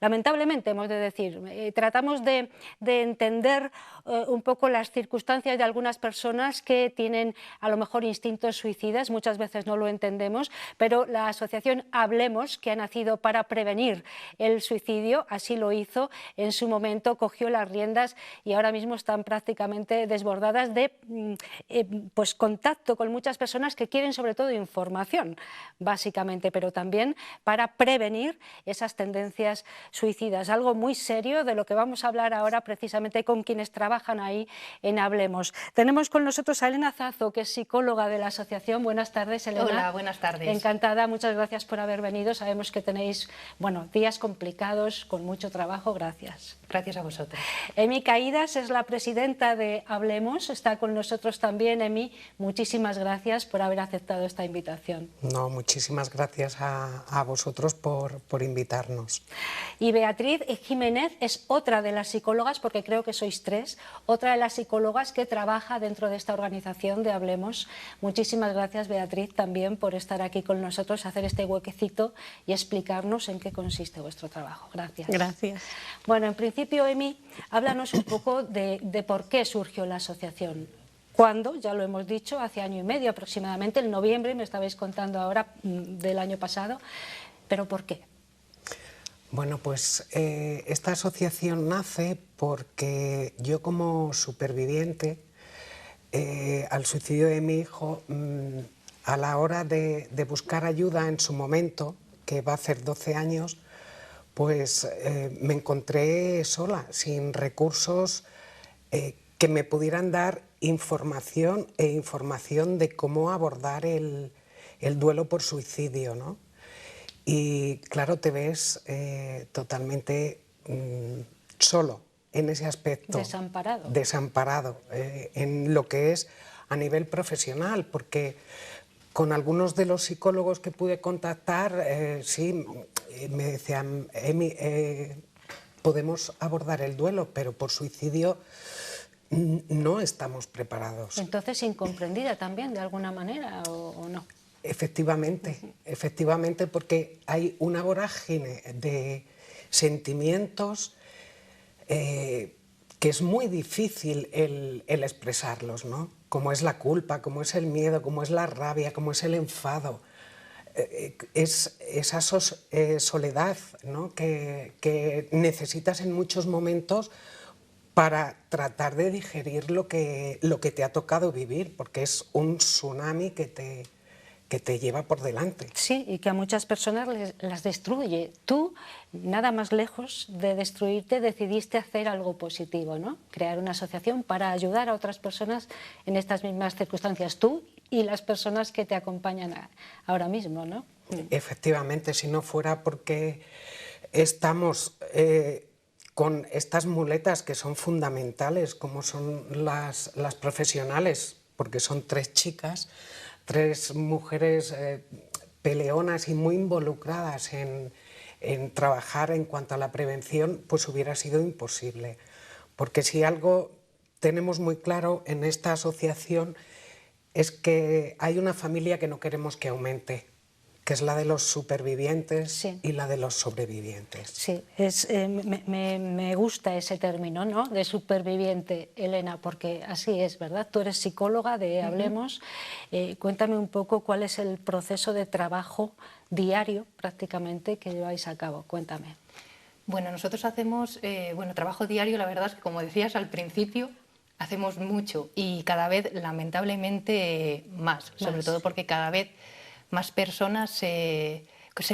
lamentablemente hemos de decir, tratamos de entender un poco las circunstancias de algunas personas que tienen a lo mejor instintos suicidas, muchas veces no lo entendemos, pero la asociación Hablemos, que ha nacido para prevenir el suicidio, así lo hizo en su momento, cogió las riendas y ahora mismo están prácticamente desbordadas de pues, contacto con muchas personas que quieren sobre todo información, básicamente, pero también para prevenir esas tendencias suicidas. Algo muy serio de lo que vamos a hablar ahora precisamente con quienes trabajan ahí en Hablemos. Tenemos con nosotros a Elena Zazo, que es psicóloga de la asociación. Buenas tardes, Elena. Hola, buenas tardes. Encantada, muchas gracias por haber venido. Sabemos que tenéis, bueno, días complicados, con mucho trabajo. Gracias. Gracias a vosotros. Emi Caídas es la presidenta de Hablemos, está con nosotros también. Emi, muchísimas gracias por haber aceptado esta invitación. No, muchísimas gracias a vosotros por invitarnos. Y Beatriz Jiménez es otra de las psicólogas, porque creo que sois tres, otra de las psicólogas que trabaja dentro de esta organización de Hablemos. Muchísimas gracias, Beatriz, también por estar aquí con nosotros, hacer este huequecito y explicarnos en qué consiste vuestro trabajo. Gracias. Gracias. Bueno, en principio, Emi, háblanos un poco de por qué surgió la asociación. ¿Cuándo? Ya lo hemos dicho, hace año y medio aproximadamente, en noviembre, me estabais contando ahora del año pasado, pero ¿por qué? Bueno, pues esta asociación nace porque yo como superviviente al suicidio de mi hijo, a la hora de buscar ayuda en su momento, que va a hacer 12 años, pues me encontré sola, sin recursos que me pudieran dar información de cómo abordar el duelo por suicidio, ¿no? Y claro, te ves totalmente solo en ese aspecto. Desamparado. Desamparado en lo que es a nivel profesional, porque con algunos de los psicólogos que pude contactar, sí, me decían, Emi, podemos abordar el duelo, pero por suicidio no estamos preparados. Entonces, incomprendida también, de alguna manera, ¿o no? Efectivamente, efectivamente, porque hay una vorágine de sentimientos que es muy difícil el expresarlos, ¿no? Como es la culpa, como es el miedo, como es la rabia, como es el enfado. Es esa soledad, ¿no? que necesitas en muchos momentos para tratar de digerir lo que te ha tocado vivir, porque es un tsunami que te lleva por delante. Sí, y que a muchas personas las destruye. Tú, nada más lejos de destruirte, decidiste hacer algo positivo, ¿no? Crear una asociación para ayudar a otras personas en estas mismas circunstancias. Tú y las personas que te acompañan ahora mismo, ¿no? Efectivamente, si no fuera porque estamos con estas muletas que son fundamentales, como son las profesionales, porque son 3 chicas, 3 mujeres peleonas y muy involucradas en trabajar en cuanto a la prevención, pues hubiera sido imposible. Porque si algo tenemos muy claro en esta asociación es que hay una familia que no queremos que aumente, que es la de los supervivientes, sí, y la de los sobrevivientes. Sí, me gusta ese término, ¿no?, de superviviente, Elena, porque así es, ¿verdad? Tú eres psicóloga de Hablemos. Cuéntame un poco cuál es el proceso de trabajo diario, prácticamente, que lleváis a cabo. Cuéntame. Bueno, nosotros hacemos trabajo diario, la verdad es que, como decías al principio, hacemos mucho y cada vez, lamentablemente, más. Sobre todo porque cada vez más personas se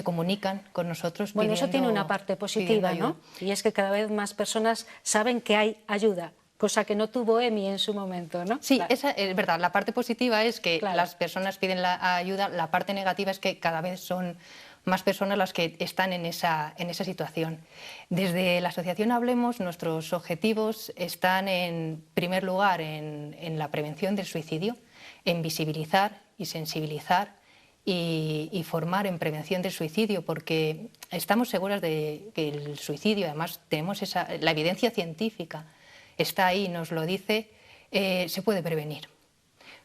comunican con nosotros. Bueno, eso tiene una parte positiva, ¿no? Y es que cada vez más personas saben que hay ayuda, cosa que no tuvo Emi en su momento, ¿no? Sí, claro. Esa es verdad. La parte positiva es que claro, las personas piden la ayuda. La parte negativa es que cada vez son más personas las que están en esa situación. Desde la asociación Hablemos, nuestros objetivos están en primer lugar en la prevención del suicidio, en visibilizar y sensibilizar y formar en prevención del suicidio, porque estamos seguras de que el suicidio, además tenemos la evidencia científica, está ahí, nos lo dice, se puede prevenir.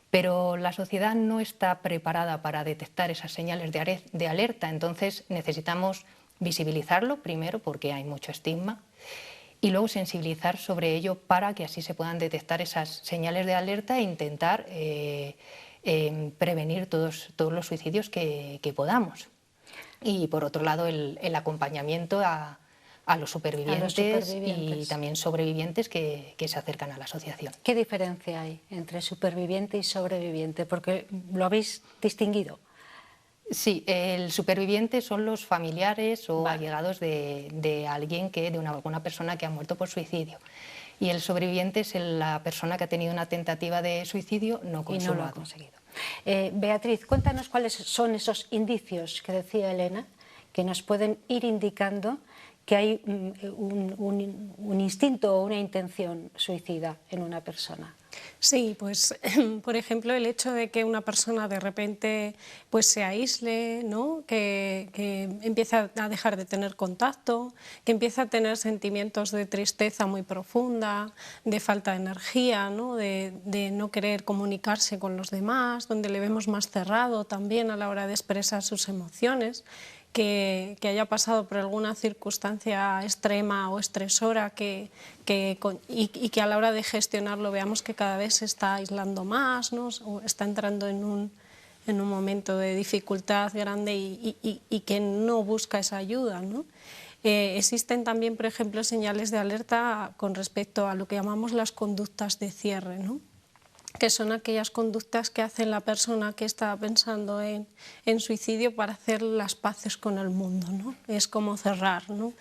Pero la sociedad no está preparada para detectar esas señales de alerta, entonces necesitamos visibilizarlo primero porque hay mucho estigma y luego sensibilizar sobre ello para que así se puedan detectar esas señales de alerta e intentar prevenir todos los suicidios que podamos. Y por otro lado el acompañamiento a los supervivientes y también sobrevivientes que se acercan a la asociación. ¿Qué diferencia hay entre superviviente y sobreviviente? Porque lo habéis distinguido. Sí, el superviviente son los familiares o allegados de alguien de alguna persona que ha muerto por suicidio. Y el sobreviviente es la persona que ha tenido una tentativa de suicidio no consumado. Y no lo ha conseguido. Beatriz, cuéntanos cuáles son esos indicios que decía Elena, que nos pueden ir indicando que hay un instinto o una intención suicida en una persona. Sí, pues por ejemplo el hecho de que una persona de repente pues se aísle, ¿no? que empieza a dejar de tener contacto, que empieza a tener sentimientos de tristeza muy profunda, de falta de energía, ¿no? De no querer comunicarse con los demás, donde le vemos más cerrado también a la hora de expresar sus emociones. Que haya pasado por alguna circunstancia extrema o estresora y que a la hora de gestionarlo veamos que cada vez se está aislando más, ¿no? O está entrando en un momento de dificultad grande y que no busca esa ayuda, ¿no? Existen también, por ejemplo, señales de alerta con respecto a lo que llamamos las conductas de cierre, ¿no? Que son aquellas conductas que hace la persona que está pensando en suicidio para hacer las paces con el mundo, ¿no? Es como cerrar, ¿no?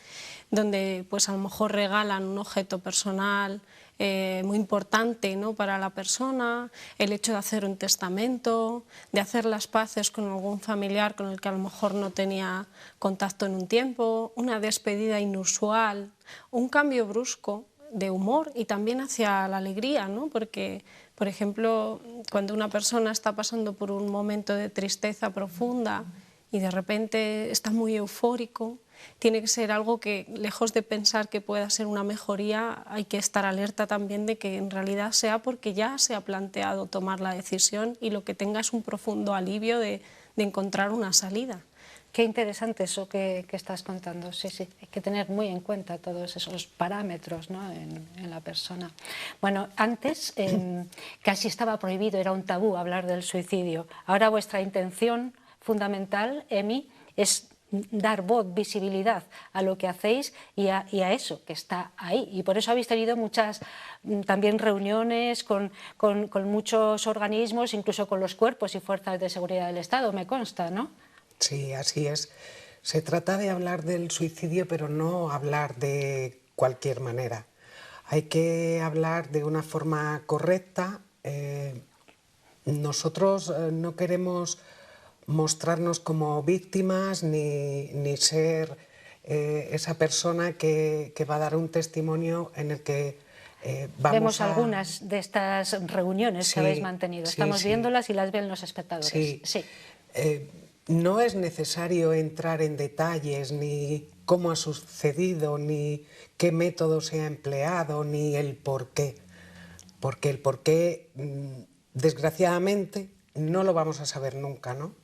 Donde pues a lo mejor regalan un objeto personal muy importante, ¿no? Para la persona, el hecho de hacer un testamento, de hacer las paces con algún familiar con el que a lo mejor no tenía contacto en un tiempo, una despedida inusual, un cambio brusco de humor y también hacia la alegría, ¿no? Porque, por ejemplo, cuando una persona está pasando por un momento de tristeza profunda y de repente está muy eufórico, tiene que ser algo que, lejos de pensar que pueda ser una mejoría, hay que estar alerta también de que en realidad sea porque ya se ha planteado tomar la decisión y lo que tenga es un profundo alivio de encontrar una salida. Qué interesante eso que estás contando. Sí, sí, hay que tener muy en cuenta todos esos parámetros, ¿no? en la persona. Bueno, antes casi estaba prohibido, era un tabú hablar del suicidio. Ahora vuestra intención fundamental, Emi, es dar voz, visibilidad a lo que hacéis y a eso que está ahí. Y por eso habéis tenido muchas también reuniones con muchos organismos, incluso con los cuerpos y fuerzas de seguridad del Estado, me consta, ¿no? Sí, así es. Se trata de hablar del suicidio, pero no hablar de cualquier manera. Hay que hablar de una forma correcta. Nosotros no queremos mostrarnos como víctimas ni ser esa persona que va a dar un testimonio en el que vemos algunas de estas reuniones que habéis mantenido. Estamos viéndolas y las ven los espectadores. Sí. No es necesario entrar en detalles ni cómo ha sucedido, ni qué método se ha empleado, ni el por qué. Porque el por qué, desgraciadamente, no lo vamos a saber nunca, ¿no?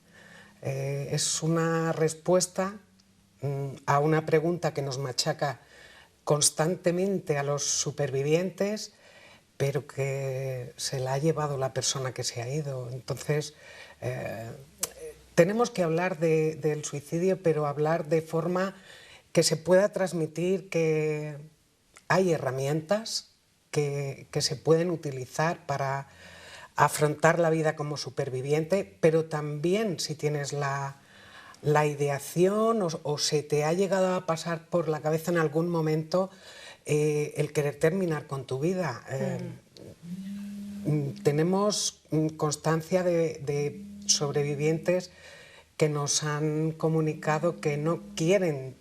Es una respuesta a una pregunta que nos machaca constantemente a los supervivientes, pero que se la ha llevado la persona que se ha ido. Entonces, tenemos que hablar del suicidio, pero hablar de forma que se pueda transmitir que hay herramientas que se pueden utilizar para afrontar la vida como superviviente, pero también si tienes la ideación o se te ha llegado a pasar por la cabeza en algún momento el querer terminar con tu vida. Tenemos constancia de sobrevivientes que nos han comunicado que no quieren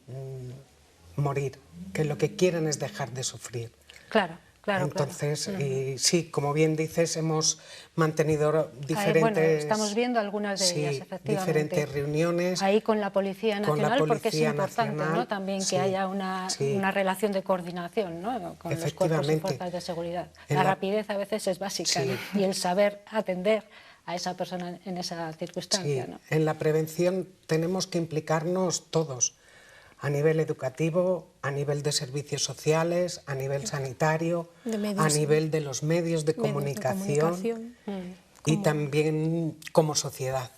morir, que lo que quieren es dejar de sufrir. Claro. Entonces, y sí, como bien dices, hemos mantenido diferentes... Bueno, estamos viendo algunas de ellas, efectivamente. Diferentes reuniones. Ahí con la Policía Nacional, porque es importante, Nacional, ¿no? También que haya una relación de coordinación, ¿no? Con los cuerpos y fuerzas de seguridad. La rapidez a veces es básica, ¿no? Y el saber atender a esa persona en esa circunstancia, ¿no? En la prevención tenemos que implicarnos todos. a nivel educativo, a nivel de servicios sociales, a nivel sanitario, a nivel de los medios de comunicación y también como sociedad.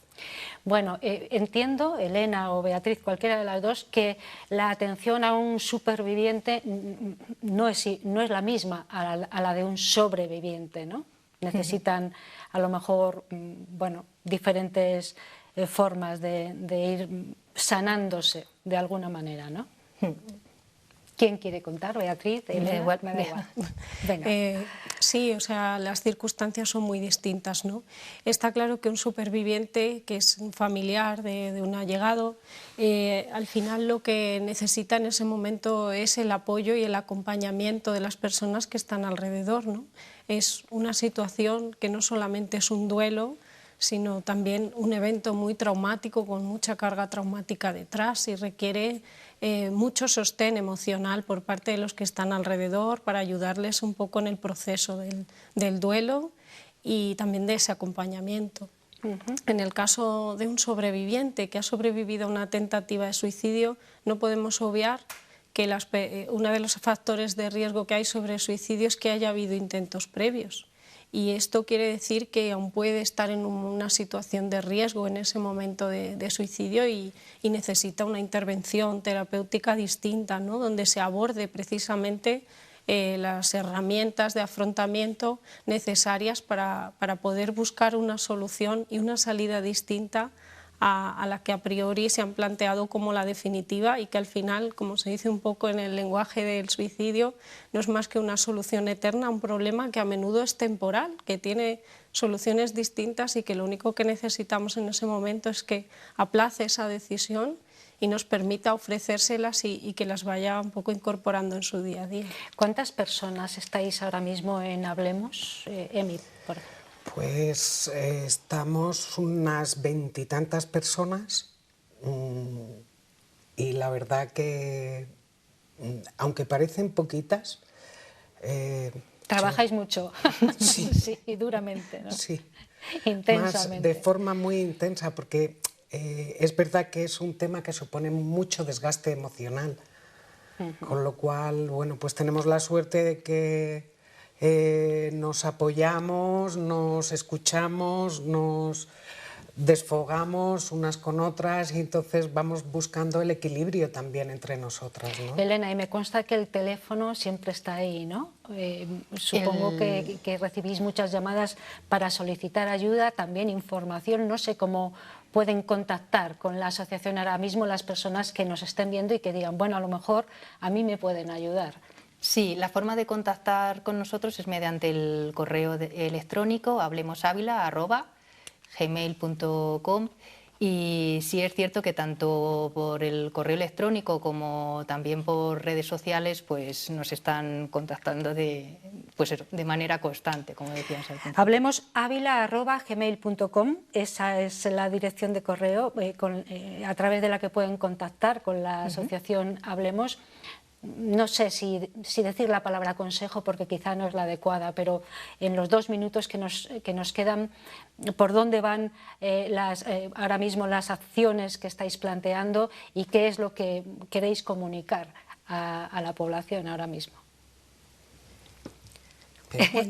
Bueno, entiendo, Elena o Beatriz, cualquiera de las dos, que la atención a un superviviente no es la misma a la de un sobreviviente, ¿no? Necesitan a lo mejor, bueno, diferentes formas de ir sanándose de alguna manera, ¿no? ¿Quién quiere contar? Beatriz, Elena, me da igual. Venga. Sí, o sea, las circunstancias son muy distintas, ¿no? Está claro que un superviviente, que es un familiar de un allegado, al final lo que necesita en ese momento es el apoyo y el acompañamiento de las personas que están alrededor, ¿no? Es una situación que no solamente es un duelo, sino también un evento muy traumático, con mucha carga traumática detrás, y requiere mucho sostén emocional por parte de los que están alrededor para ayudarles un poco en el proceso del duelo y también de ese acompañamiento. En el caso de un sobreviviente que ha sobrevivido a una tentativa de suicidio, no podemos obviar que uno de los factores de riesgo que hay sobre el suicidio es que haya habido intentos previos. Y esto quiere decir que aún puede estar en una situación de riesgo en ese momento de suicidio y necesita una intervención terapéutica distinta, ¿no? Donde se aborde precisamente las herramientas de afrontamiento necesarias para poder buscar una solución y una salida distinta a la que a priori se han planteado como la definitiva, y que al final, como se dice un poco en el lenguaje del suicidio, no es más que una solución eterna a un problema que a menudo es temporal, que tiene soluciones distintas y que lo único que necesitamos en ese momento es que aplace esa decisión y nos permita ofrecérselas y que las vaya un poco incorporando en su día a día. ¿Cuántas personas estáis ahora mismo en Hablemos? Emi, por ejemplo. Pues estamos unas 20 y tantas personas y la verdad que, aunque parecen poquitas... Trabajáis mucho, sí, sí, y duramente, ¿no? Sí, intensamente. Más de forma muy intensa, porque es verdad que es un tema que supone mucho desgaste emocional, con lo cual, bueno, pues tenemos la suerte de que nos apoyamos, nos escuchamos, nos desfogamos unas con otras y entonces vamos buscando el equilibrio también entre nosotras, ¿no? Elena, y me consta que el teléfono siempre está ahí, ¿no? Supongo que recibís muchas llamadas para solicitar ayuda, también información, no sé cómo pueden contactar con la asociación ahora mismo las personas que nos estén viendo y que digan, bueno, a lo mejor a mí me pueden ayudar. Sí, la forma de contactar con nosotros es mediante el correo electrónico hablemosavila@gmail.com, y sí es cierto que tanto por el correo electrónico como también por redes sociales pues nos están contactando de manera constante, como decíamos al principio. Hablemosavila@gmail.com, esa es la dirección de correo a través de la que pueden contactar con la asociación Hablemos. No sé si decir la palabra consejo, porque quizá no es la adecuada, pero en los 2 minutos que nos quedan, ¿por dónde van ahora mismo las acciones que estáis planteando y qué es lo que queréis comunicar a la población ahora mismo?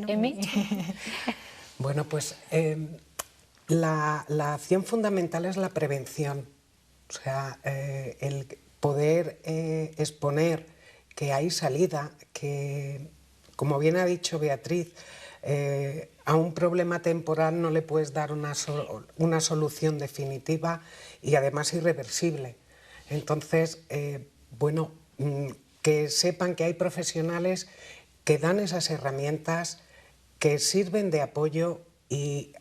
¿Emi? Bueno, pues la acción fundamental es la prevención, o sea, el poder exponer que hay salida, que, como bien ha dicho Beatriz, a un problema temporal no le puedes dar una solución definitiva y además irreversible. Entonces, bueno, que sepan que hay profesionales que dan esas herramientas, que sirven de apoyo, y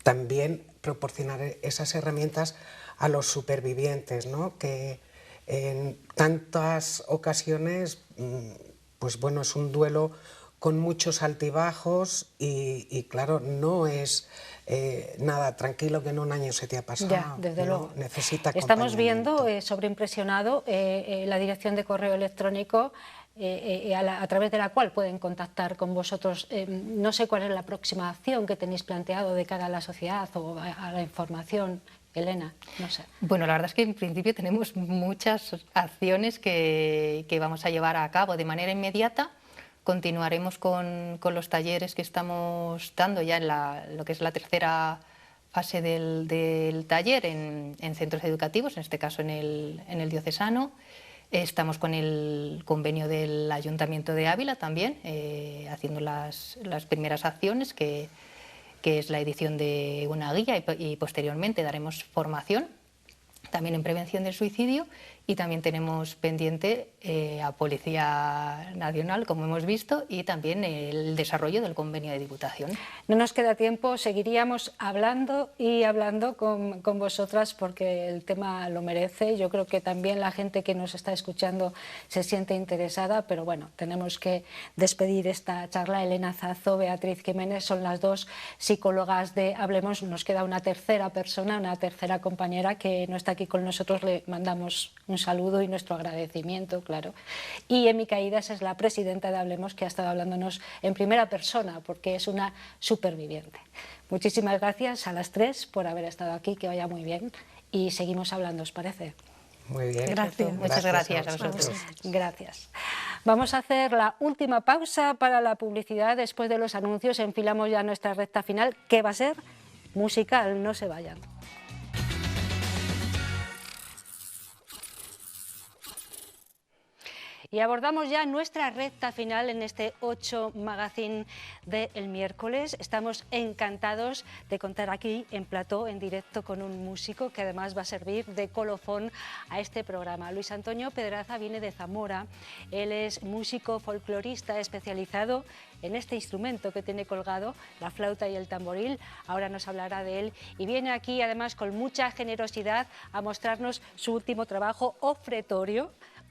también proporcionar esas herramientas a los supervivientes, ¿no? Que en tantas ocasiones, pues bueno, es un duelo con muchos altibajos y claro, no es nada tranquilo que en un año se te ha pasado. Ya, desde luego. Necesita Estamos acompañamiento. viendo, sobreimpresionado, la dirección de correo electrónico a través de la cual pueden contactar con vosotros. No sé cuál es la próxima acción que tenéis planteado de cara a la sociedad o a la información Elena, no sé. Bueno, la verdad es que en principio tenemos muchas acciones que vamos a llevar a cabo de manera inmediata. Continuaremos con los talleres que estamos dando ya en lo que es la tercera fase del taller en centros educativos, en este caso en el diocesano. Estamos con el convenio del Ayuntamiento de Ávila también, haciendo las primeras acciones, que es la edición de una guía y posteriormente daremos formación también en prevención del suicidio, y también tenemos pendiente a Policía Nacional, como hemos visto, y también el desarrollo del convenio de Diputación. No nos queda tiempo, seguiríamos hablando y hablando con vosotras porque el tema lo merece. Yo creo que también la gente que nos está escuchando se siente interesada, pero bueno, tenemos que despedir esta charla. Elena Zazo, Beatriz Jiménez son las dos psicólogas de Hablemos. Nos queda una tercera persona, una tercera compañera que no está aquí con nosotros. Le mandamos un saludo y nuestro agradecimiento, claro. Y Emi Caídas es la presidenta de Hablemos, que ha estado hablándonos en primera persona porque es una superviviente. Muchísimas gracias a las tres por haber estado aquí, que vaya muy bien y seguimos hablando, ¿os parece? Muy bien. Gracias. Muchas gracias a vosotros. Gracias. Vamos a hacer la última pausa para la publicidad. Después de los anuncios enfilamos ya nuestra recta final, que va a ser musical. No se vayan. Y abordamos ya nuestra recta final en este 8 Magazine del miércoles. Estamos encantados de contar aquí en plató, en directo, con un músico que además va a servir de colofón a este programa. Luis Antonio Pedraza viene de Zamora. Él es músico folclorista especializado en este instrumento que tiene colgado, la flauta y el tamboril. Ahora nos hablará de él y viene aquí además con mucha generosidad a mostrarnos su último trabajo,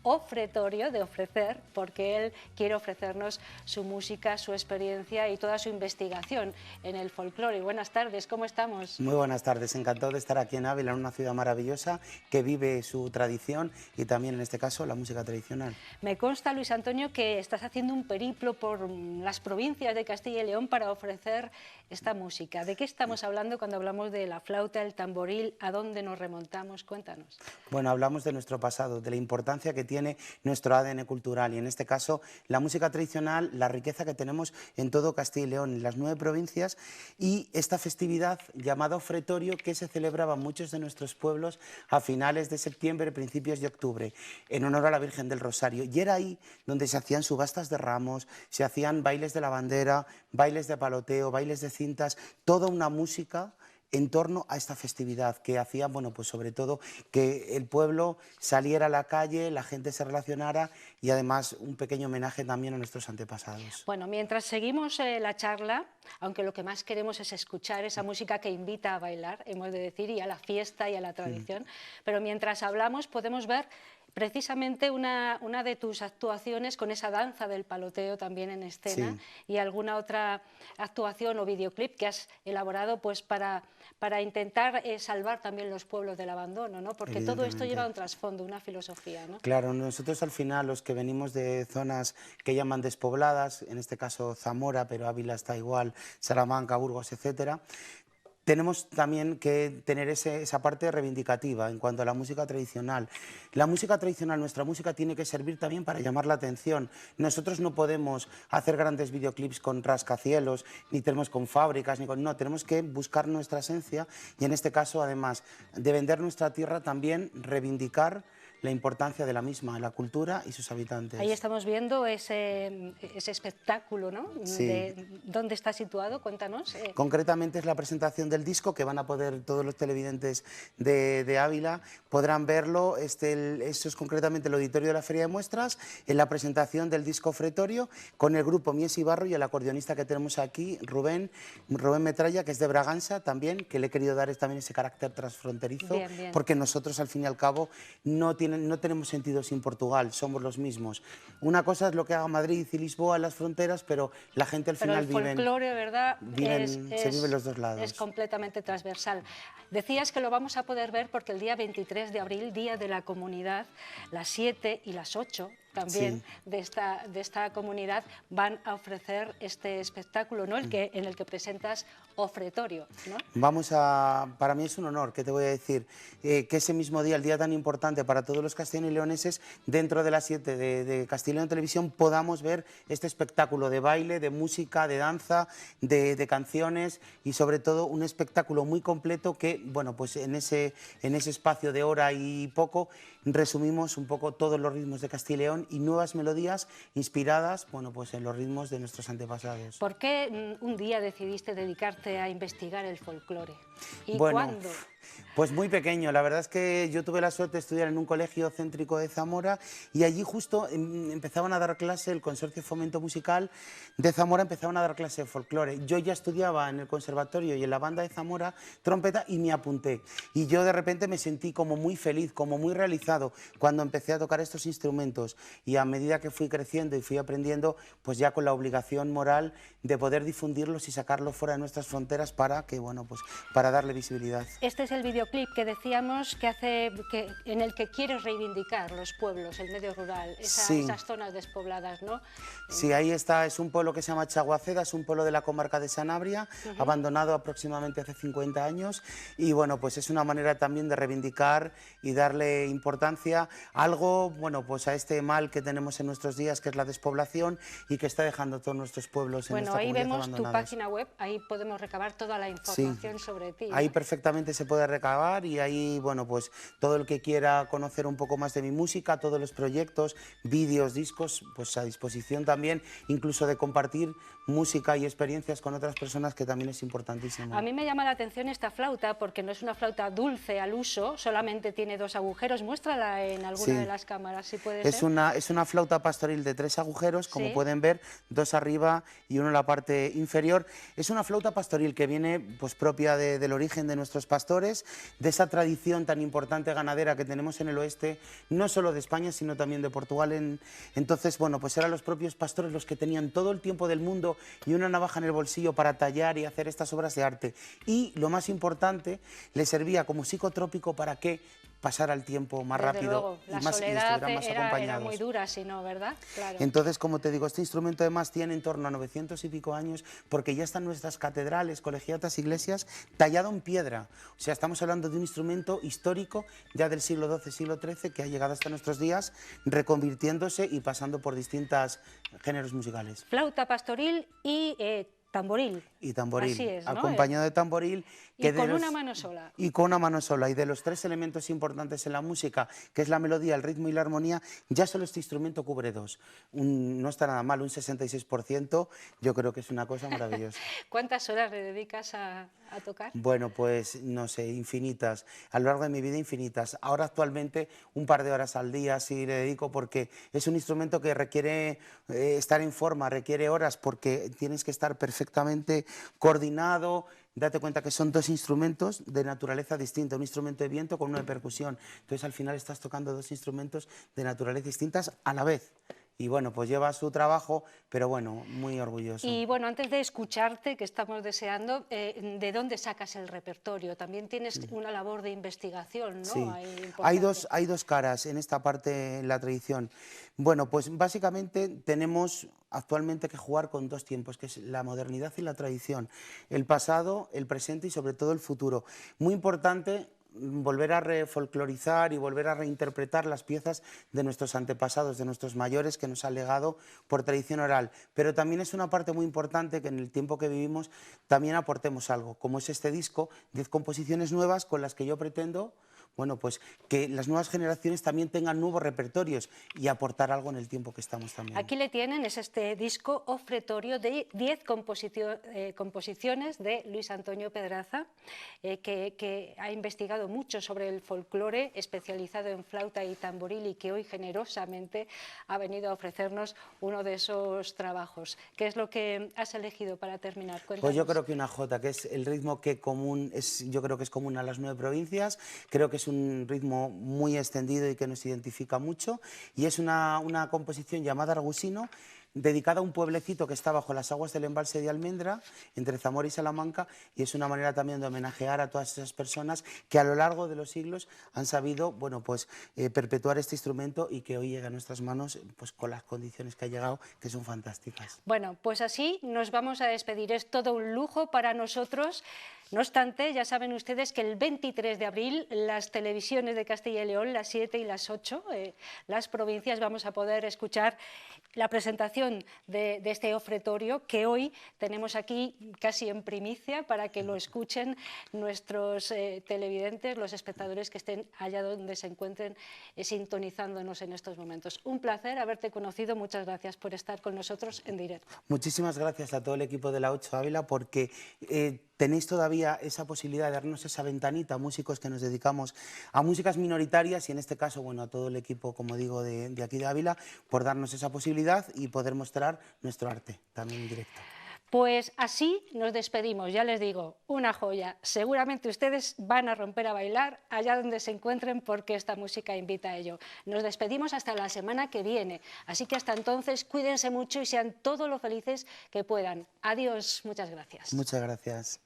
Ofretorio de ofrecer, porque él quiere ofrecernos su música, su experiencia y toda su investigación en el folclore. Buenas tardes, ¿cómo estamos? Muy buenas tardes, encantado de estar aquí en Ávila, en una ciudad maravillosa que vive su tradición y también en este caso la música tradicional. Me consta, Luis Antonio, que estás haciendo un periplo por las provincias de Castilla y León para ofrecer esta música. ¿De qué estamos hablando cuando hablamos de la flauta, el tamboril? ¿A dónde nos remontamos? Cuéntanos. Bueno, hablamos de nuestro pasado, de la importancia que tiene nuestro ADN cultural y en este caso la música tradicional, la riqueza que tenemos en todo Castilla y León, en las 9 provincias, y esta festividad llamada Ofretorio que se celebraba en muchos de nuestros pueblos a finales de septiembre, principios de octubre, en honor a la Virgen del Rosario. Y era ahí donde se hacían subastas de ramos, se hacían bailes de la bandera, bailes de paloteo, bailes de cintas, toda una música en torno a esta festividad que hacía, bueno, pues sobre todo que el pueblo saliera a la calle, la gente se relacionara y además un pequeño homenaje también a nuestros antepasados. Bueno, mientras seguimos la charla, aunque lo que más queremos es escuchar esa música que invita a bailar, hemos de decir, y a la fiesta y a la tradición, pero mientras hablamos podemos ver precisamente una de tus actuaciones con esa danza del paloteo también en escena, y alguna otra actuación o videoclip que has elaborado pues para intentar salvar también los pueblos del abandono, ¿no? Porque todo esto lleva un trasfondo, una filosofía, ¿no? Claro, nosotros al final, los que venimos de zonas que llaman despobladas, en este caso Zamora, pero Ávila está igual, Salamanca, Burgos, etcétera, tenemos también que tener esa parte reivindicativa en cuanto a la música tradicional. La música tradicional, nuestra música, tiene que servir también para llamar la atención. Nosotros no podemos hacer grandes videoclips con rascacielos, ni tenemos con fábricas, no, tenemos que buscar nuestra esencia y en este caso, además de vender nuestra tierra, también reivindicar la importancia de la misma, la cultura y sus habitantes. Ahí estamos viendo ese espectáculo, ¿no? Sí. ¿Dónde está situado? Cuéntanos. Concretamente es la presentación del disco que van a poder todos los televidentes de Ávila, podrán verlo. Esto es concretamente el auditorio de la Feria de Muestras, en la presentación del disco Ofretorio, con el grupo Mies y Barro y el acordeonista que tenemos aquí, Rubén Metralla, que es de Braganza también, que le he querido dar también ese carácter transfronterizo, bien. Porque nosotros al fin y al cabo no tenemos sentido sin Portugal, somos los mismos. Una cosa es lo que haga Madrid y Lisboa en las fronteras, pero la gente al final vive. Pero el folclore, ¿verdad? Se vive en los dos lados. Es completamente transversal. Decías que lo vamos a poder ver porque el día 23 de abril, Día de la Comunidad, las 7 y las 8, también de esta comunidad van a ofrecer este espectáculo, ¿no? En el que presentas Ofretorio, ¿no? Para mí es un honor, ¿qué te voy a decir? Que ese mismo día, el día tan importante para todos los castellanos y leoneses, dentro de las 7 de Castilla y León Televisión, podamos ver este espectáculo de baile, de música, de danza, de canciones y sobre todo un espectáculo muy completo que, bueno, pues en ese espacio de hora y poco resumimos un poco todos los ritmos de Castilla y León y nuevas melodías inspiradas, bueno, pues en los ritmos de nuestros antepasados. ¿Por qué un día decidiste dedicarte a investigar el folclore? ¿Y bueno, cuándo? Pues muy pequeño, la verdad es que yo tuve la suerte de estudiar en un colegio céntrico de Zamora y allí justo empezaban a dar clase, el Consorcio de Fomento Musical de Zamora empezaban a dar clase de folclore. Yo ya estudiaba en el conservatorio y en la banda de Zamora trompeta y me apunté. Y yo de repente me sentí como muy feliz, como muy realizado cuando empecé a tocar estos instrumentos y a medida que fui creciendo y fui aprendiendo, pues ya con la obligación moral de poder difundirlos y sacarlos fuera de nuestras fronteras para que, bueno, pues para darle visibilidad. Este es el videoclip que decíamos en el que quieres reivindicar los pueblos, el medio rural, esas zonas despobladas, ¿no? Sí, ahí está, es un pueblo que se llama Chaguaceda, es un pueblo de la comarca de Sanabria, abandonado aproximadamente hace 50 años y bueno, pues es una manera también de reivindicar y darle importancia a algo, bueno, pues a este mal que tenemos en nuestros días, que es la despoblación y que está dejando todos nuestros pueblos en esta comunidad abandonados. Bueno, ahí vemos tu página web, ahí podemos recabar toda la información sobre ti, ¿no? Ahí perfectamente se puede recabar y ahí, bueno, pues todo el que quiera conocer un poco más de mi música, todos los proyectos, vídeos, discos, pues a disposición también, incluso de compartir música y experiencias con otras personas, que también es importantísimo. A mí me llama la atención esta flauta porque no es una flauta dulce al uso, solamente tiene 2 agujeros. Muéstrala en alguna de las cámaras, si puede ser. Es una flauta pastoril de 3 agujeros, como pueden ver, 2 arriba y 1 en la parte inferior. Es una flauta pastoril que viene pues propia del origen de nuestros pastores, de esa tradición tan importante ganadera que tenemos en el oeste, no solo de España, sino también de Portugal. Entonces, bueno, pues eran los propios pastores los que tenían todo el tiempo del mundo y una navaja en el bolsillo para tallar y hacer estas obras de arte. Y lo más importante, les servía como psicotrópico para que pasara el tiempo más rápido y estuvieran más acompañados. Era muy dura, si no, ¿verdad? Claro. Entonces, como te digo, este instrumento además tiene en torno a 900 y pico años, porque ya están nuestras catedrales, colegiatas, iglesias, tallado en piedra. O sea, estamos hablando de un instrumento histórico ya del siglo XII, siglo XIII, que ha llegado hasta nuestros días, reconvirtiéndose y pasando por distintos géneros musicales. Flauta pastoril y tamboril. Y tamboril, así es, ¿no? acompañado de tamboril. Y con una mano sola. Y con una mano sola. Y de los 3 elementos importantes en la música, que es la melodía, el ritmo y la armonía, ya solo este instrumento cubre 2. No está nada mal, un 66%, yo creo que es una cosa maravillosa. ¿Cuántas horas le dedicas a tocar? Bueno, pues no sé, infinitas. A lo largo de mi vida, infinitas. Ahora actualmente un par de horas al día sí le dedico, porque es un instrumento que requiere estar en forma, requiere horas, porque tienes que estar perfectamente coordinado. Date cuenta que son 2 instrumentos de naturaleza distinta, un instrumento de viento con uno de percusión. Entonces al final estás tocando 2 instrumentos de naturaleza distintas a la vez. Y bueno, pues lleva su trabajo, pero bueno, muy orgulloso. Y bueno, antes de escucharte, que estamos deseando, ¿de dónde sacas el repertorio? También tienes una labor de investigación, ¿no? Sí, hay dos caras en esta parte, en la tradición. Bueno, pues básicamente tenemos actualmente que jugar con 2 tiempos, que es la modernidad y la tradición. El pasado, el presente y sobre todo el futuro. Muy importante volver a refolclorizar y volver a reinterpretar las piezas de nuestros antepasados, de nuestros mayores, que nos han legado por tradición oral. Pero también es una parte muy importante que en el tiempo que vivimos también aportemos algo, como es este disco, 10 composiciones nuevas con las que yo pretendo, bueno, pues que las nuevas generaciones también tengan nuevos repertorios y aportar algo en el tiempo que estamos también. Aquí le tienen, es este disco Ofretorio de 10 composiciones de Luis Antonio Pedraza, que ha investigado mucho sobre el folclore, especializado en flauta y tamboril, y que hoy generosamente ha venido a ofrecernos uno de esos trabajos. ¿Qué es lo que has elegido para terminar? Cuéntanos. Pues yo creo que una jota, que es el ritmo que yo creo que es común a las 9 provincias. Creo que es un ritmo muy extendido y que nos identifica mucho, y es una composición llamada Argusino, dedicada a un pueblecito que está bajo las aguas del embalse de Almendra, entre Zamora y Salamanca, y es una manera también de homenajear a todas esas personas que a lo largo de los siglos han sabido, bueno, pues, perpetuar este instrumento y que hoy llega a nuestras manos, pues, con las condiciones que ha llegado, que son fantásticas. Bueno, pues así nos vamos a despedir. Es todo un lujo para nosotros. No obstante, ya saben ustedes que el 23 de abril las televisiones de Castilla y León, las 7 y las 8, las provincias, vamos a poder escuchar la presentación de este ofretorio que hoy tenemos aquí casi en primicia para que lo escuchen nuestros televidentes, los espectadores que estén allá donde se encuentren sintonizándonos en estos momentos. Un placer haberte conocido, muchas gracias por estar con nosotros en directo. Muchísimas gracias a todo el equipo de la 8 Ávila porque tenéis todavía esa posibilidad de darnos esa ventanita a músicos que nos dedicamos a músicas minoritarias y en este caso, bueno, a todo el equipo, como digo, de aquí de Ávila, por darnos esa posibilidad y poder mostrar nuestro arte también en directo. Pues así nos despedimos, ya les digo, una joya. Seguramente ustedes van a romper a bailar allá donde se encuentren porque esta música invita a ello. Nos despedimos hasta la semana que viene, así que hasta entonces cuídense mucho y sean todo lo felices que puedan. Adiós, muchas gracias. Muchas gracias.